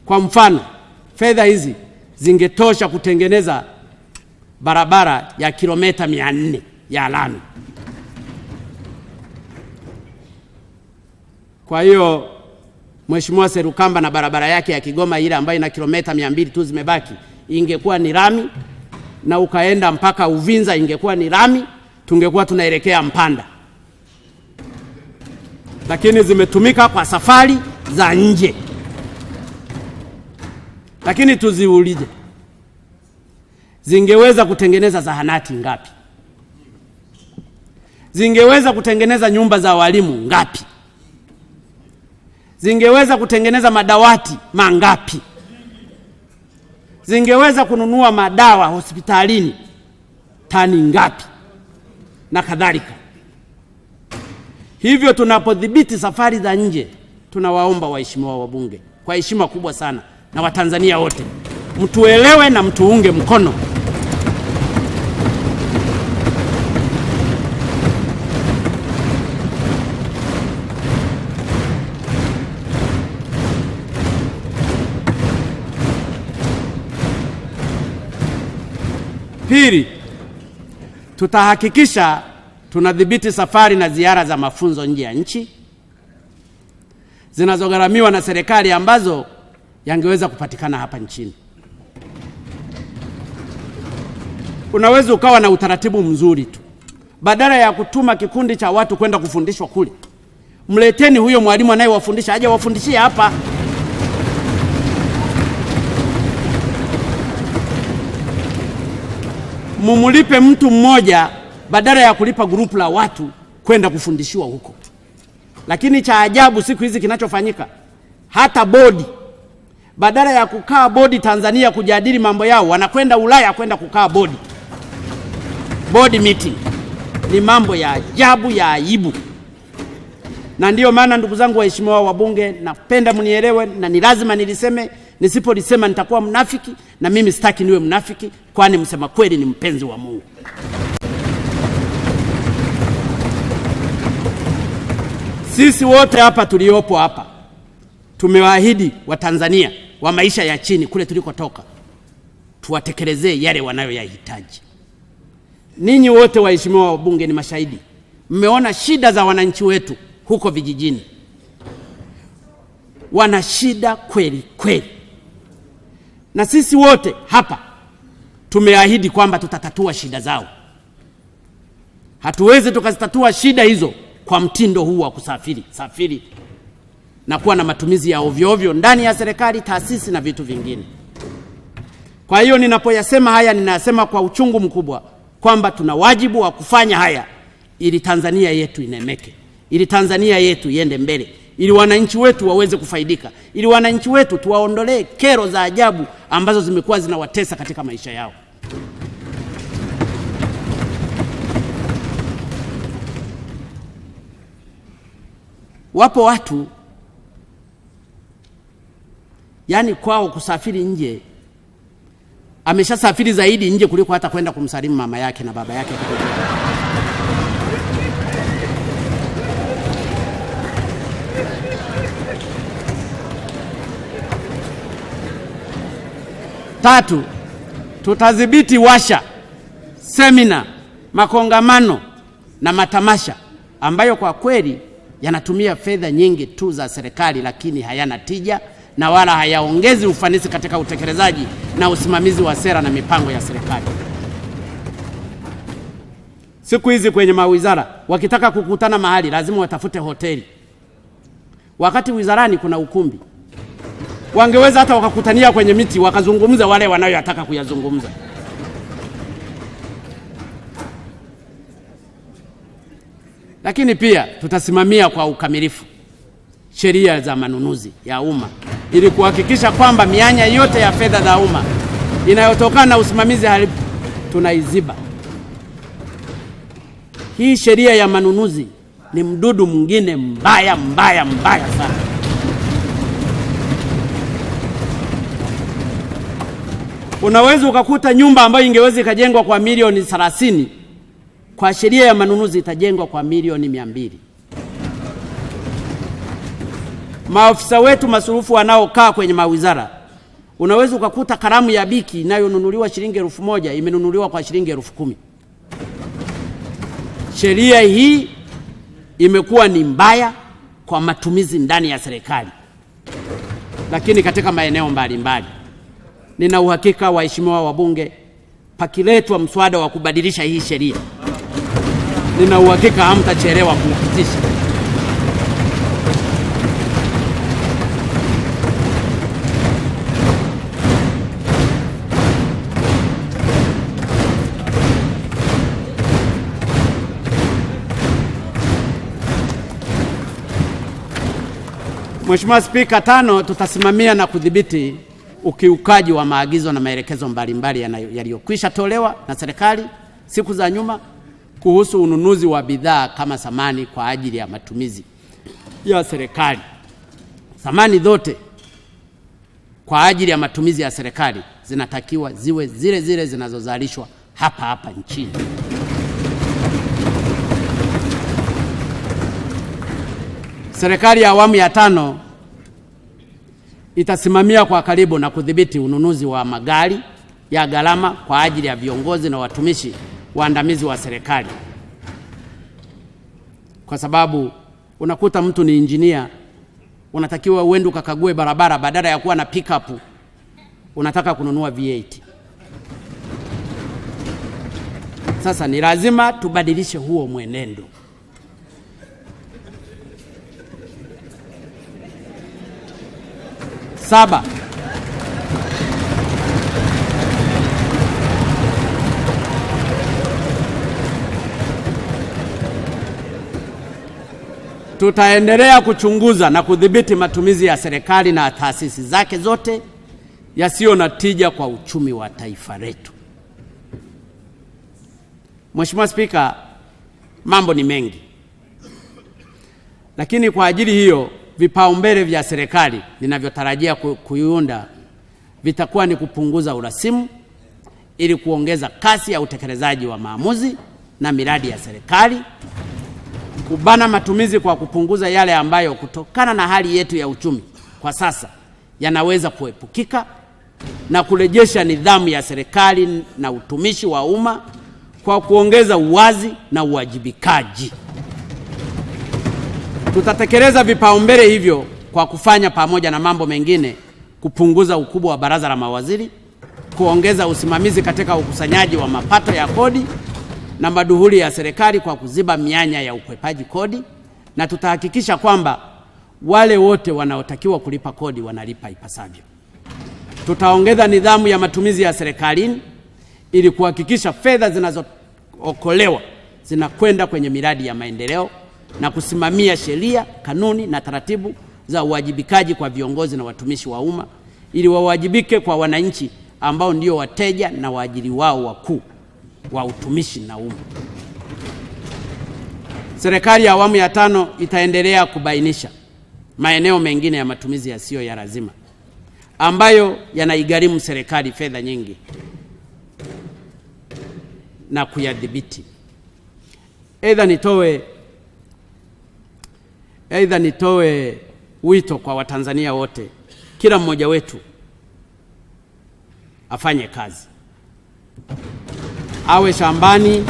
kwa mfano, fedha hizi zingetosha kutengeneza barabara ya kilomita 400 ya lami. Kwa hiyo Mheshimiwa Serukamba na barabara yake ya Kigoma ile ambayo ina kilomita 200 tu zimebaki, ingekuwa ni lami, na ukaenda mpaka Uvinza ingekuwa ni lami, tungekuwa tunaelekea Mpanda. Lakini zimetumika kwa safari za nje. Lakini tuziulize, zingeweza kutengeneza zahanati ngapi? Zingeweza kutengeneza nyumba za walimu ngapi? Zingeweza kutengeneza madawati mangapi? Zingeweza kununua madawa hospitalini tani ngapi na kadhalika. Hivyo tunapodhibiti safari za nje, tunawaomba waheshimiwa wabunge kwa heshima kubwa sana na Watanzania wote, mtuelewe na mtuunge mkono. Pili, tutahakikisha tunadhibiti safari na ziara za mafunzo nje ya nchi zinazogharamiwa na serikali ambazo yangeweza kupatikana hapa nchini. Unaweza ukawa na utaratibu mzuri tu, badala ya kutuma kikundi cha watu kwenda kufundishwa kule, mleteni huyo mwalimu anayewafundisha aje wafundishie hapa. Mumulipe mtu mmoja badala ya kulipa grupu la watu kwenda kufundishiwa huko. Lakini cha ajabu siku hizi kinachofanyika, hata bodi badala ya kukaa bodi Tanzania kujadili mambo yao, wanakwenda Ulaya kwenda kukaa bodi meeting. Ni mambo ya ajabu, ya aibu. Na ndiyo maana ndugu zangu waheshimiwa wabunge, napenda mnielewe na ni lazima niliseme. Nisipolisema nitakuwa mnafiki, na mimi sitaki niwe mnafiki, kwani msema kweli ni mpenzi wa Mungu. Sisi wote hapa tuliopo hapa tumewaahidi Watanzania wa maisha ya chini kule tulikotoka tuwatekelezee yale wanayoyahitaji. Ninyi wote waheshimiwa wabunge ni mashahidi. Mmeona shida za wananchi wetu huko vijijini. Wana shida kweli kweli. Na sisi wote hapa tumeahidi kwamba tutatatua shida zao. Hatuwezi tukazitatua shida hizo kwa mtindo huu wa kusafiri na kuwa na matumizi ya ovyo ovyo ndani ya serikali, taasisi na vitu vingine. Kwa hiyo ninapoyasema haya, ninasema kwa uchungu mkubwa kwamba tuna wajibu wa kufanya haya ili Tanzania yetu inemeke, ili Tanzania yetu iende mbele, ili wananchi wetu waweze kufaidika, ili wananchi wetu tuwaondolee kero za ajabu ambazo zimekuwa zinawatesa katika maisha yao. Wapo watu yani kwao kusafiri nje, ameshasafiri zaidi nje kuliko hata kwenda kumsalimu mama yake na baba yake. Tatu, tutadhibiti washa, semina, makongamano na matamasha ambayo kwa kweli yanatumia fedha nyingi tu za serikali, lakini hayana tija na wala hayaongezi ufanisi katika utekelezaji na usimamizi wa sera na mipango ya serikali. Siku hizi kwenye mawizara wakitaka kukutana mahali lazima watafute hoteli, wakati wizarani kuna ukumbi. Wangeweza hata wakakutania kwenye miti wakazungumza wale wanayotaka kuyazungumza. Lakini pia tutasimamia kwa ukamilifu sheria za manunuzi ya umma ili kuhakikisha kwamba mianya yote ya fedha za umma inayotokana na usimamizi haribu tunaiziba. Hii sheria ya manunuzi ni mdudu mwingine mbaya sana. Unaweza ukakuta nyumba ambayo ingeweza ikajengwa kwa milioni 30, kwa sheria ya manunuzi itajengwa kwa milioni 200. Maafisa wetu masurufu wanaokaa kwenye mawizara, unaweza ukakuta karamu ya biki inayonunuliwa shilingi 1000 imenunuliwa kwa shilingi 10,000. Sheria hii imekuwa ni mbaya kwa matumizi ndani ya serikali, lakini katika maeneo mbalimbali. Nina uhakika waheshimiwa wabunge, pakiletwa mswada wa kubadilisha hii sheria, nina uhakika hamtachelewa kuupitisha. Mheshimiwa Spika, 5, tutasimamia na kudhibiti ukiukaji wa maagizo na maelekezo mbalimbali yaliyokwisha tolewa na serikali siku za nyuma kuhusu ununuzi wa bidhaa kama samani kwa ajili ya matumizi ya serikali. Samani zote kwa ajili ya matumizi ya serikali zinatakiwa ziwe zile zile zinazozalishwa hapa hapa nchini. Serikali ya awamu ya 5 itasimamia kwa karibu na kudhibiti ununuzi wa magari ya gharama kwa ajili ya viongozi na watumishi waandamizi wa serikali, kwa sababu unakuta mtu ni injinia, unatakiwa uende ukakague barabara, badala ya kuwa na pickup unataka kununua V8. Sasa ni lazima tubadilishe huo mwenendo. Saba, tutaendelea kuchunguza na kudhibiti matumizi ya serikali na taasisi zake zote yasiyo na tija kwa uchumi wa taifa letu. Mheshimiwa Spika, mambo ni mengi, lakini kwa ajili hiyo vipaumbele vya serikali ninavyotarajia kuiunda vitakuwa ni kupunguza urasimu ili kuongeza kasi ya utekelezaji wa maamuzi na miradi ya serikali, kubana matumizi kwa kupunguza yale ambayo kutokana na hali yetu ya uchumi kwa sasa yanaweza kuepukika, na kurejesha nidhamu ya serikali na utumishi wa umma kwa kuongeza uwazi na uwajibikaji. Tutatekeleza vipaumbele hivyo kwa kufanya, pamoja na mambo mengine, kupunguza ukubwa wa baraza la mawaziri, kuongeza usimamizi katika ukusanyaji wa mapato ya kodi na maduhuli ya serikali kwa kuziba mianya ya ukwepaji kodi, na tutahakikisha kwamba wale wote wanaotakiwa kulipa kodi wanalipa ipasavyo. Tutaongeza nidhamu ya matumizi ya serikalini ili kuhakikisha fedha zinazookolewa zinakwenda kwenye miradi ya maendeleo na kusimamia sheria, kanuni na taratibu za uwajibikaji kwa viongozi na watumishi wa umma ili wawajibike kwa wananchi ambao ndio wateja na waajiri wao wakuu wa utumishi na umma. Serikali ya awamu ya 5 itaendelea kubainisha maeneo mengine ya matumizi yasiyo ya lazima ambayo yanaigharimu serikali fedha nyingi na kuyadhibiti. Aidha nitoe wito kwa Watanzania wote, kila mmoja wetu afanye kazi, awe shambani,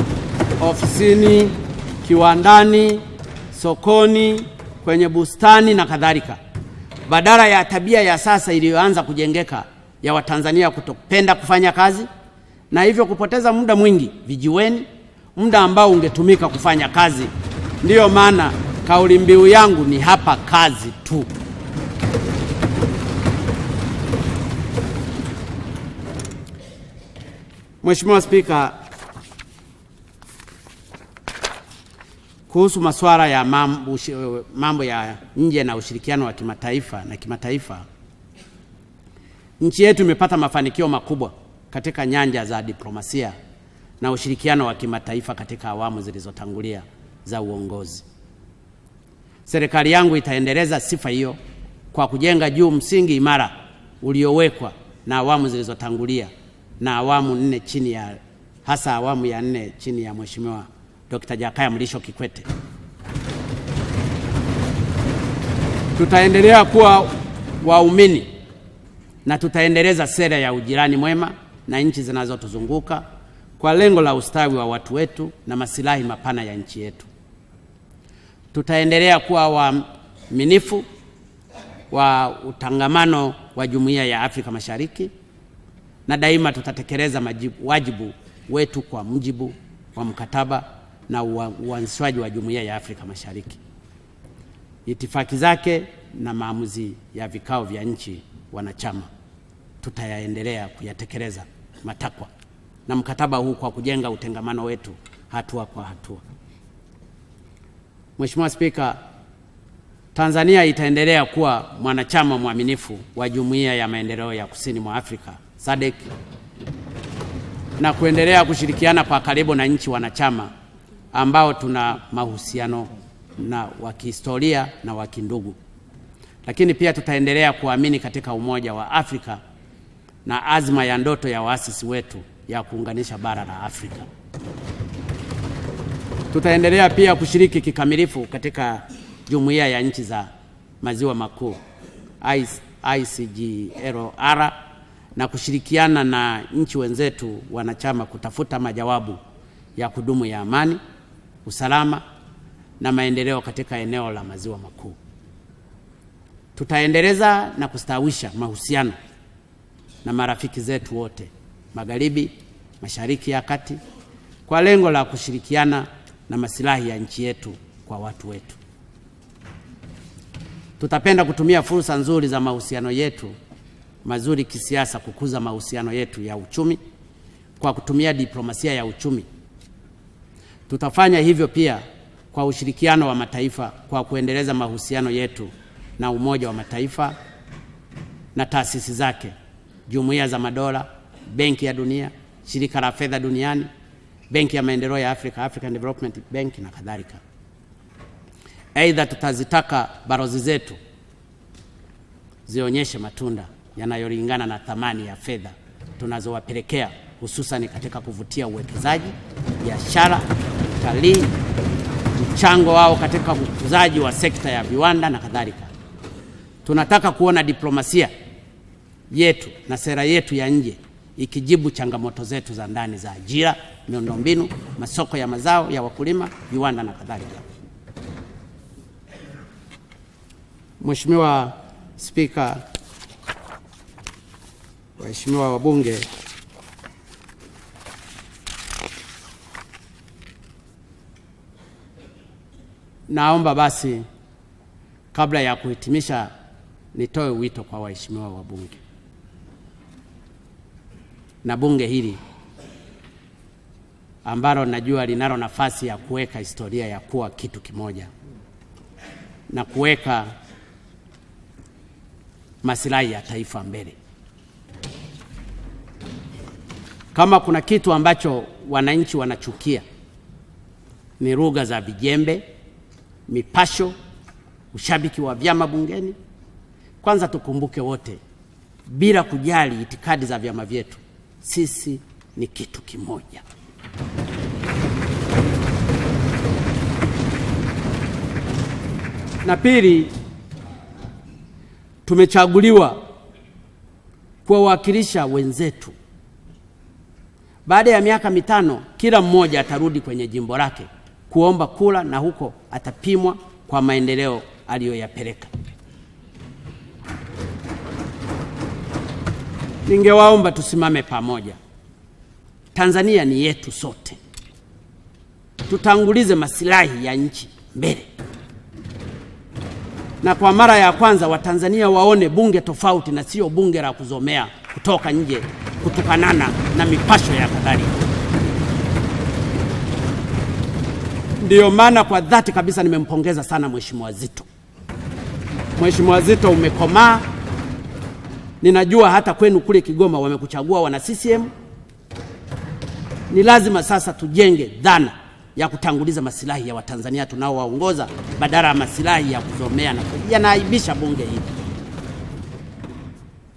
ofisini, kiwandani, sokoni, kwenye bustani na kadhalika, badala ya tabia ya sasa iliyoanza kujengeka ya Watanzania kutopenda kufanya kazi na hivyo kupoteza muda mwingi vijiweni, muda ambao ungetumika kufanya kazi. Ndiyo maana kauli mbiu yangu ni hapa kazi tu. Mheshimiwa Spika, kuhusu masuala ya mambo ya nje na ushirikiano wa kimataifa, nchi yetu imepata mafanikio makubwa katika nyanja za diplomasia na ushirikiano wa kimataifa katika awamu zilizotangulia za uongozi. Serikali yangu itaendeleza sifa hiyo kwa kujenga juu msingi imara uliowekwa na awamu zilizotangulia na awamu 4 hasa awamu ya 4 chini ya Mheshimiwa Dr. Jakaya Mrisho Kikwete. Tutaendelea kuwa waumini na tutaendeleza sera ya ujirani mwema na nchi zinazotuzunguka kwa lengo la ustawi wa watu wetu na masilahi mapana ya nchi yetu. Tutaendelea kuwa waaminifu wa utangamano wa Jumuiya ya Afrika Mashariki na daima tutatekeleza wajibu wetu kwa mujibu wa mkataba na uanzishwaji wa Jumuiya ya Afrika Mashariki, itifaki zake na maamuzi ya vikao vya nchi wanachama. Tutayaendelea kuyatekeleza matakwa na mkataba huu kwa kujenga utengamano wetu hatua kwa hatua. Mheshimiwa Spika, Tanzania itaendelea kuwa mwanachama mwaminifu wa Jumuiya ya Maendeleo ya Kusini mwa Afrika SADC na kuendelea kushirikiana kwa karibu na nchi wanachama ambao tuna mahusiano na wa kihistoria na wa kindugu. Lakini pia tutaendelea kuamini katika umoja wa Afrika na azma ya ndoto ya waasisi wetu ya kuunganisha bara la Afrika. Tutaendelea pia kushiriki kikamilifu katika Jumuiya ya Nchi za Maziwa Makuu ICGLR na kushirikiana na nchi wenzetu wanachama kutafuta majawabu ya kudumu ya amani, usalama na maendeleo katika eneo la Maziwa Makuu. Tutaendeleza na kustawisha mahusiano na marafiki zetu wote Magharibi, Mashariki ya Kati kwa lengo la kushirikiana na maslahi ya nchi yetu kwa watu wetu. Tutapenda kutumia fursa nzuri za mahusiano yetu mazuri kisiasa kukuza mahusiano yetu ya uchumi kwa kutumia diplomasia ya uchumi. Tutafanya hivyo pia kwa ushirikiano wa mataifa kwa kuendeleza mahusiano yetu na Umoja wa Mataifa na taasisi zake, Jumuiya za Madola, Benki ya Dunia, Shirika la Fedha Duniani, Benki ya Maendeleo ya Afrika, African Development Bank na kadhalika. Aidha, tutazitaka balozi zetu zionyeshe matunda yanayolingana na thamani ya fedha tunazowapelekea, hususan katika kuvutia uwekezaji, biashara, utalii, mchango wao katika ukuzaji wa sekta ya viwanda na kadhalika. Tunataka kuona diplomasia yetu na sera yetu ya nje ikijibu changamoto zetu za ndani za ajira, miundombinu, masoko ya mazao ya wakulima, viwanda na kadhalika. Mheshimiwa Spika, waheshimiwa wabunge, naomba basi kabla ya kuhitimisha nitoe wito kwa waheshimiwa wabunge na bunge hili ambalo najua linalo nafasi ya kuweka historia ya kuwa kitu kimoja na kuweka maslahi ya taifa mbele. Kama kuna kitu ambacho wananchi wanachukia ni lugha za vijembe, mipasho, ushabiki wa vyama bungeni. Kwanza tukumbuke wote, bila kujali itikadi za vyama vyetu, sisi ni kitu kimoja. Na pili, tumechaguliwa kuwawakilisha wenzetu. Baada ya miaka 5, kila mmoja atarudi kwenye jimbo lake kuomba kura, na huko atapimwa kwa maendeleo aliyoyapeleka. Ningewaomba tusimame pamoja. Tanzania ni yetu sote. Tutangulize maslahi ya nchi mbele. Na kwa mara ya kwanza Watanzania waone bunge tofauti na sio bunge la kuzomea kutoka nje, kutukanana na mipasho ya kadhalika. Ndiyo maana kwa dhati kabisa nimempongeza sana Mheshimiwa Zitto. Mheshimiwa Zitto, umekomaa. Ninajua hata kwenu kule Kigoma wamekuchagua wana CCM. Ni lazima sasa tujenge dhana ya kutanguliza maslahi ya Watanzania tunaowaongoza badala ya maslahi ya kuzomea na yanaaibisha bunge hili.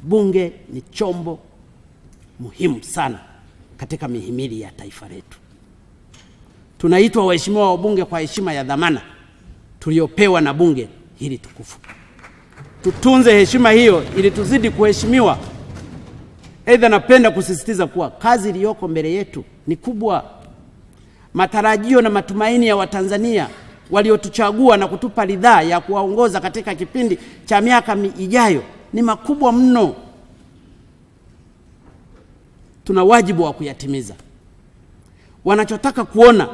Bunge ni chombo muhimu sana katika mihimili ya taifa letu. Tunaitwa waheshimiwa wabunge kwa heshima ya dhamana tuliopewa na bunge hili tukufu. Tutunze heshima hiyo ili tuzidi kuheshimiwa. Aidha, napenda kusisitiza kuwa kazi iliyoko mbele yetu ni kubwa. Matarajio na matumaini ya Watanzania waliotuchagua na kutupa ridhaa ya kuwaongoza katika kipindi cha miaka ijayo ni makubwa mno. Tuna wajibu wa kuyatimiza. Wanachotaka kuona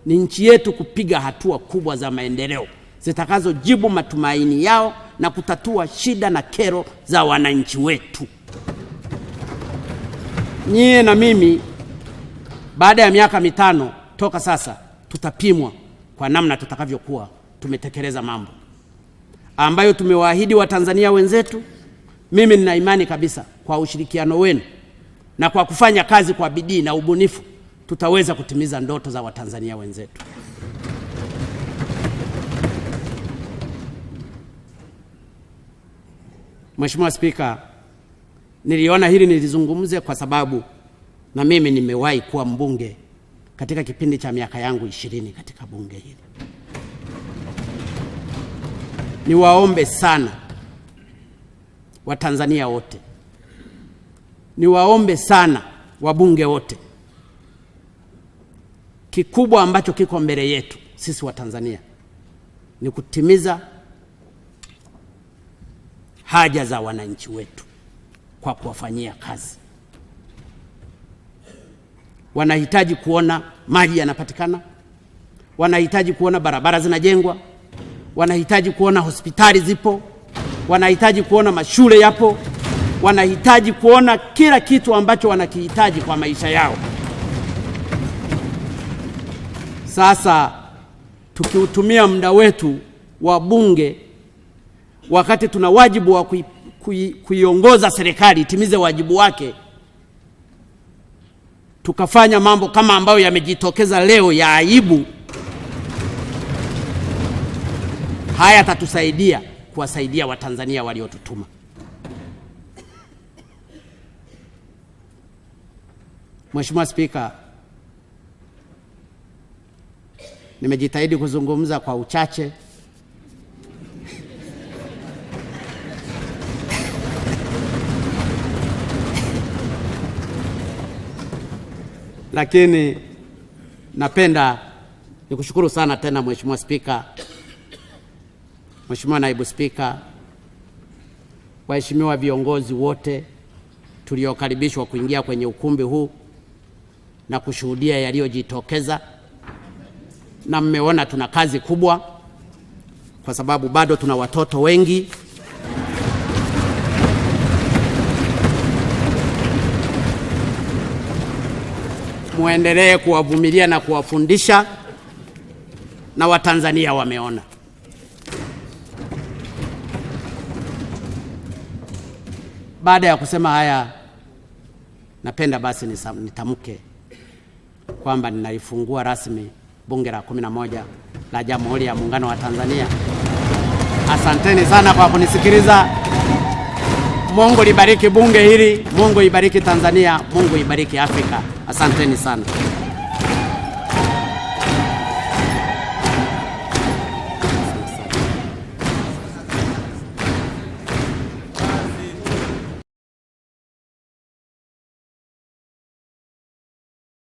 ni nchi yetu kupiga hatua kubwa za maendeleo zitakazojibu matumaini yao na kutatua shida na kero za wananchi wetu. Nyie na mimi, baada ya miaka 5 toka sasa, tutapimwa kwa namna tutakavyokuwa tumetekeleza mambo ambayo tumewaahidi Watanzania wenzetu. Mimi nina imani kabisa kwa ushirikiano wenu na kwa kufanya kazi kwa bidii na ubunifu tutaweza kutimiza ndoto za Watanzania wenzetu. Mheshimiwa Spika, niliona hili nilizungumze kwa sababu na mimi nimewahi kuwa mbunge katika kipindi cha miaka yangu 20 katika bunge hili. Niwaombe sana Watanzania wote, niwaombe sana wabunge wote, kikubwa ambacho kiko mbele yetu sisi Watanzania ni kutimiza haja za wananchi wetu kwa kuwafanyia kazi. Wanahitaji kuona maji yanapatikana, wanahitaji kuona barabara zinajengwa, wanahitaji kuona hospitali zipo, wanahitaji kuona mashule yapo, wanahitaji kuona kila kitu ambacho wanakihitaji kwa maisha yao. Sasa tukiutumia muda wetu wa bunge wakati tuna wajibu wa kuiongoza serikali itimize wajibu wake, tukafanya mambo kama ambayo yamejitokeza leo ya aibu, haya tatusaidia kuwasaidia Watanzania waliotutuma. Mheshimiwa Spika, nimejitahidi kuzungumza kwa uchache lakini napenda nikushukuru sana tena Mheshimiwa Spika, Mheshimiwa Naibu Spika, waheshimiwa viongozi wote tuliokaribishwa kuingia kwenye ukumbi huu na kushuhudia yaliyojitokeza, na mmeona tuna kazi kubwa kwa sababu bado tuna watoto wengi. Muendelee kuwavumilia na kuwafundisha, na Watanzania wameona. Baada ya kusema haya, napenda basi nitamke kwamba ninalifungua rasmi Bunge la 11 la Jamhuri ya Muungano wa Tanzania. Asanteni sana kwa kunisikiliza. Mungu libariki bunge hili, Mungu ibariki Tanzania, Mungu ibariki Afrika. Asanteni sana.